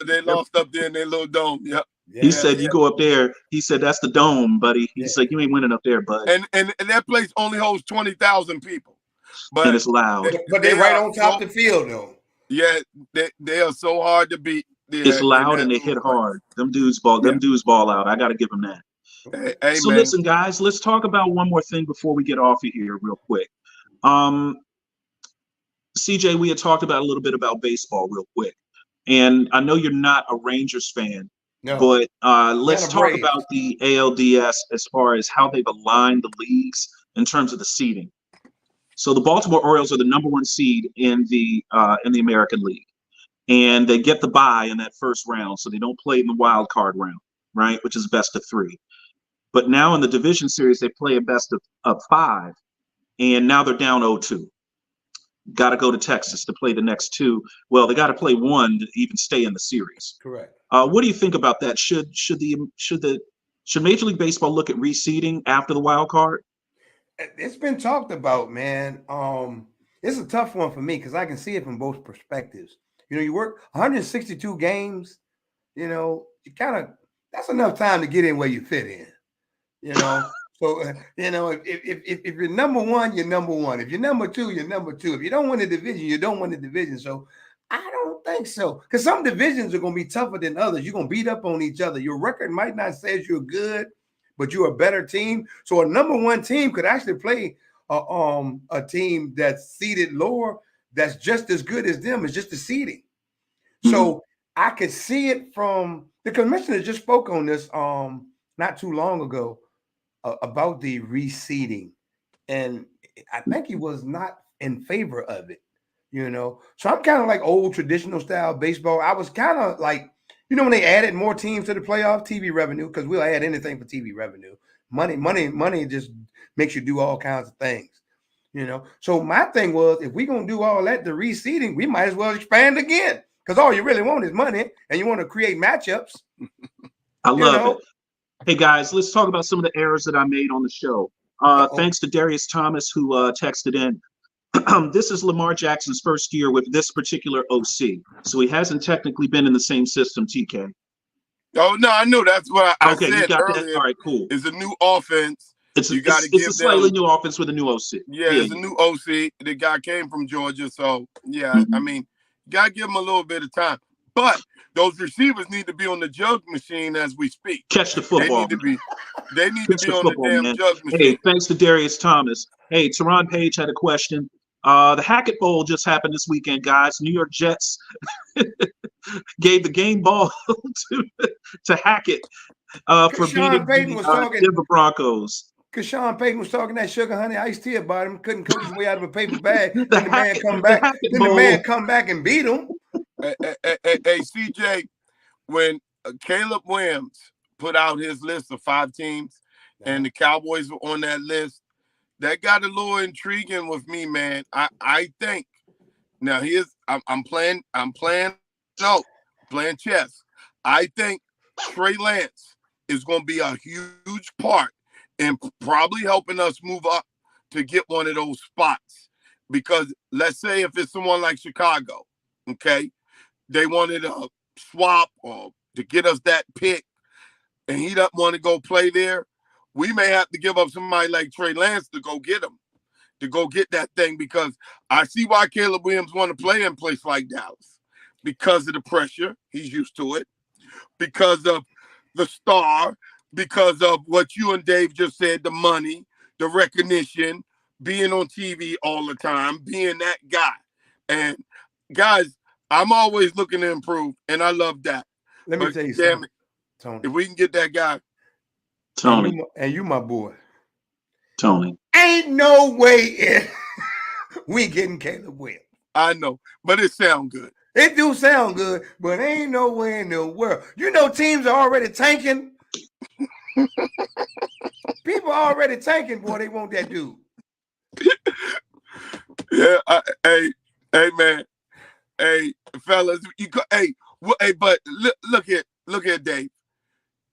They lost up there in their little dome. Yep. He said, you go up there. He said, that's the dome, buddy. He's like, you ain't winning up there, bud. And that place only holds 20,000 people. But and it's loud. But they're right on top of the field, though. Yeah, they are so hard to beat. It's loud and they hit hard. Them dudes ball out. I got to give them that. Hey, so man. Listen, guys, let's talk about one more thing before we get off of here real quick. CJ, we had talked about a little bit about baseball real quick. And I know you're not a Rangers fan, but let's talk about the ALDS as far as how they've aligned the leagues in terms of the seeding. So the Baltimore Orioles are the number 1 seed in the American League, and they get the bye in that first round, so they don't play in the wild card round, right, which is best of 3. But now in the division series, they play a best of 5, and now they're down 0-2. Got to go to Texas to play the next 2. Well, they got to play 1 to even stay in the series. Correct. What do you think about that? Should Major League Baseball look at reseeding after the wild card? It's been talked about, man. It's a tough one for me because I can see it from both perspectives. You know, you work 162 games. You know, that's enough time to get in where you fit in. You know. So, you know, if you're number 1, you're number 1. If you're number 2, you're number 2. If you don't win the division, you don't win the division. So I don't think so. Because some divisions are going to be tougher than others. You're going to beat up on each other. Your record might not say you're good, but you're a better team. So a number 1 team could actually play a team that's seeded lower that's just as good as them. It's just the seeding. Mm-hmm. So I could see it from – the commissioner just spoke on this not too long ago. About the reseeding, and I think he was not in favor of it, you know. So I'm kind of like old traditional style baseball. I was kind of like, you know, when they added more teams to the playoff, TV revenue, because we'll add anything for TV revenue. Money just makes you do all kinds of things, you know. So my thing was, if we're gonna do all that, the reseeding, we might as well expand again, because all you really want is money, and you want to create matchups. I love it. Hey, guys, let's talk about some of the errors that I made on the show. Thanks to Darius Thomas, who texted in. This is Lamar Jackson's first year with this particular OC, so he hasn't technically been in the same system, TK. Oh, no, I knew that's what I said you got earlier. That? All right, cool. It's a new offense. It's a slightly new offense with a new OC. Yeah, it's a new OC. The guy came from Georgia, so, yeah, I mean, you got to give him a little bit of time. But those receivers need to be on the jug machine as we speak. Catch the football. They need to be on the damn jug machine. Hey, thanks to Darius Thomas. Hey, Teron Page had a question. The Hackett Bowl just happened this weekend, guys. New York Jets gave the game ball to Hackett for beating the Denver Broncos. Because Sean Payton was talking that sugar honey iced tea about him, couldn't coach his way out of a paper bag. Then the man come back and beat him. Hey, CJ, when Caleb Williams put out his list of 5 teams and the Cowboys were on that list, that got a little intriguing with me, man. I think now I'm playing chess. I think Trey Lance is going to be a huge part in probably helping us move up to get one of those spots. Because let's say if it's someone like Chicago, okay, they wanted a swap or to get us that pick. and he doesn't want to go play there, we may have to give up somebody like Trey Lance to go get him, to go get that thing, because I see why Caleb Williams want to play in a place like Dallas, because of the pressure. He's used to it, because of the star, because of what you and Dave just said, the money, the recognition, being on TV all the time, being that guy. And guys, I'm always looking to improve, and I love that. Let me But tell you damn something, it, Tony. if we can get that guy, Tony, and you my boy. Tony. Ain't no way we getting Caleb Williams. I know, but it sounds good. It do sound good, but ain't no way in the world. You know, teams are already tanking. People are already tanking, boy. They want that dude. Yeah, hey, man, hey, fellas, but look here, Dave.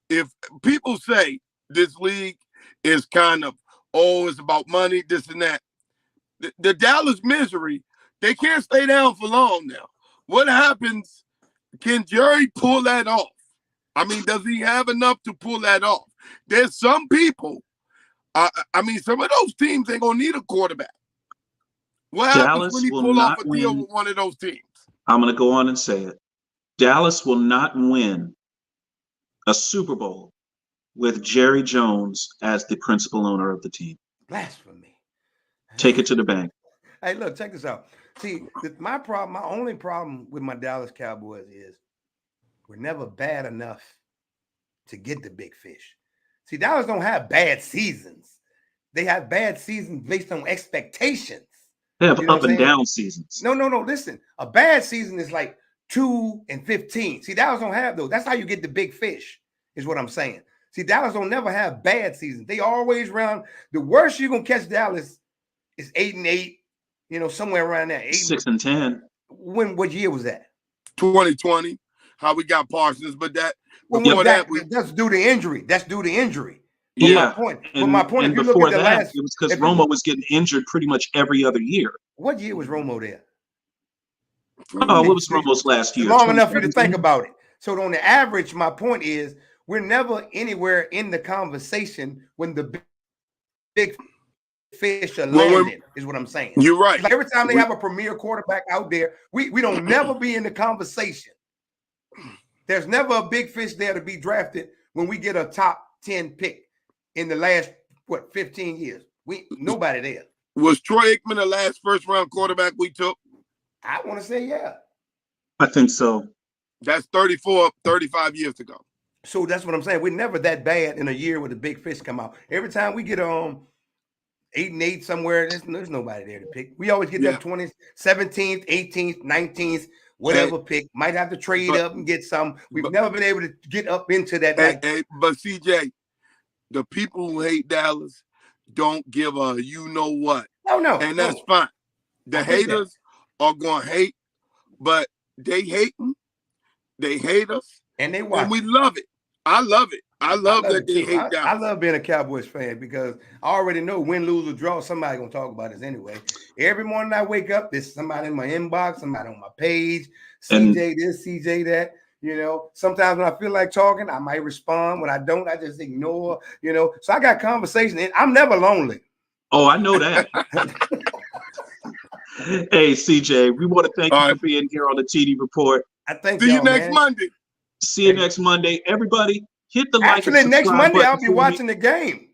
If people say this league is kind of, it's about money, this and that, the Dallas misery, they can't stay down for long now. What happens? Can Jerry pull that off? I mean, does he have enough to pull that off? There's some people. Some of those teams ain't gonna need a quarterback. What happens when he pull off a deal with one of those teams? I'm gonna go on and say it. Dallas will not win a Super Bowl with Jerry Jones as the principal owner of the team. Blasphemy. Take it to the bank. Hey, look, check this out. See, my only problem with my Dallas Cowboys is we're never bad enough to get the big fish. See, Dallas don't have bad seasons. They have bad seasons based on expectations. They have up and down seasons. No. Listen, a bad season is like 2-15. See, Dallas don't have those. That's how you get the big fish, is what I'm saying. See, Dallas don't never have bad seasons. They always round. The worst you're gonna catch Dallas is 8-8. Somewhere around there. 6-10. What year was that? 2020. How we got Parsons, but that that's due to injury. That's due to injury. But yeah. my point. And if you look at the last, it was because Romo was getting injured pretty much every other year. What year was Romo there? Oh, what was Romo's last year? Long enough for you to think about it. So on the average, my point is we're never anywhere in the conversation when the big fish are landing, is what I'm saying. You're right. Like every time they have a premier quarterback out there, we don't never be in the conversation. There's never a big fish there to be drafted when we get a top 10 pick in the last 15 years. Nobody there. Was Troy Aikman the last first round quarterback we took? I want to say yeah. I think so. That's 35 years ago. So that's what I'm saying. We're never that bad in a year where the big fish come out. Every time we get 8-8 somewhere, there's nobody there to pick. We always get that 20th, 17th, 18th, 19th, whatever pick. Might have to trade up and get some. We've never been able to get up into that. But CJ, the people who hate Dallas don't give a you know what. No. And that's fine. The haters are going to hate, but they hating. They hate us. And they watch. And we love it. I love it. I love that they hate Dallas. I love being a Cowboys fan because I already know win, lose, or draw. Somebody gonna talk about this anyway. Every morning I wake up, there's somebody in my inbox, somebody on my page, CJ this, CJ that. Sometimes when I feel like talking, I might respond. When I don't, I just ignore. So I got conversation, and I'm never lonely. Oh, I know that. Hey, CJ, we want to thank you for being here on the TD Report. I thank you next Monday. See you next Monday, everybody. Hit the like. Actually, next Monday I'll be watching the game.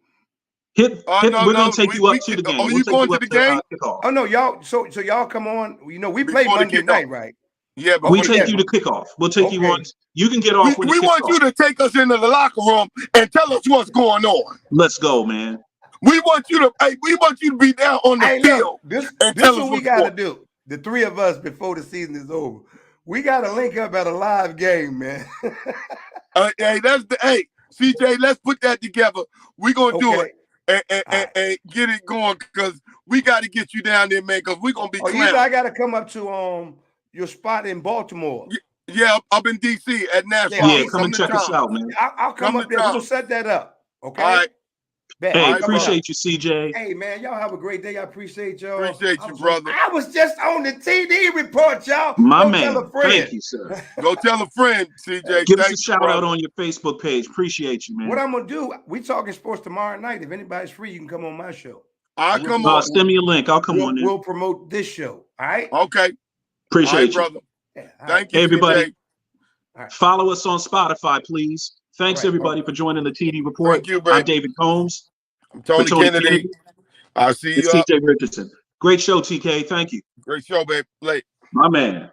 We're gonna take you up to the game. You going to the game? Oh no, y'all. So y'all come on. We play Monday night, right? Yeah, but we take you to kickoff. We'll take you on. You can get off. We want you to take us into the locker room and tell us what's going on. Let's go, man. We want you to be down on the field. This is what we got to do. The three of us before the season is over. We got to link up at a live game, man. CJ, let's put that together. We're going to do it and get it going because we got to get you down there, man, because we're going to be clowning. I got to come up to your spot in Baltimore. Yeah, up in D.C. at Nassau. Yeah, come and check us out, man. I'll come up there. We'll set that up. Okay. All right. Bet. Hey, All right, appreciate you, CJ. Hey, man, y'all have a great day. I appreciate y'all. Appreciate you, brother. I was just on the TD report, y'all. My Go man. tell a friend. Thank you, sir. Go tell a friend, CJ. Give us a Thank you, shout brother. out on your Facebook page. Appreciate you, man. What I'm gonna do? We talking sports tomorrow night. If anybody's free, you can come on my show. I'll come on. Send me a link. I'll come on in. We'll promote this show. All right. Okay. Appreciate All right, you, brother. Yeah, all Thank right. you, Hey, everybody. CJ. Right. Follow us on Spotify, please. Thanks, All right. everybody, for joining the TD Report. Thank you, I'm baby. David Combs. I'm Tony Kennedy. I'll see It's you up. CJ Richardson. Great show, TK. Thank you. Great show, babe. Late. My man.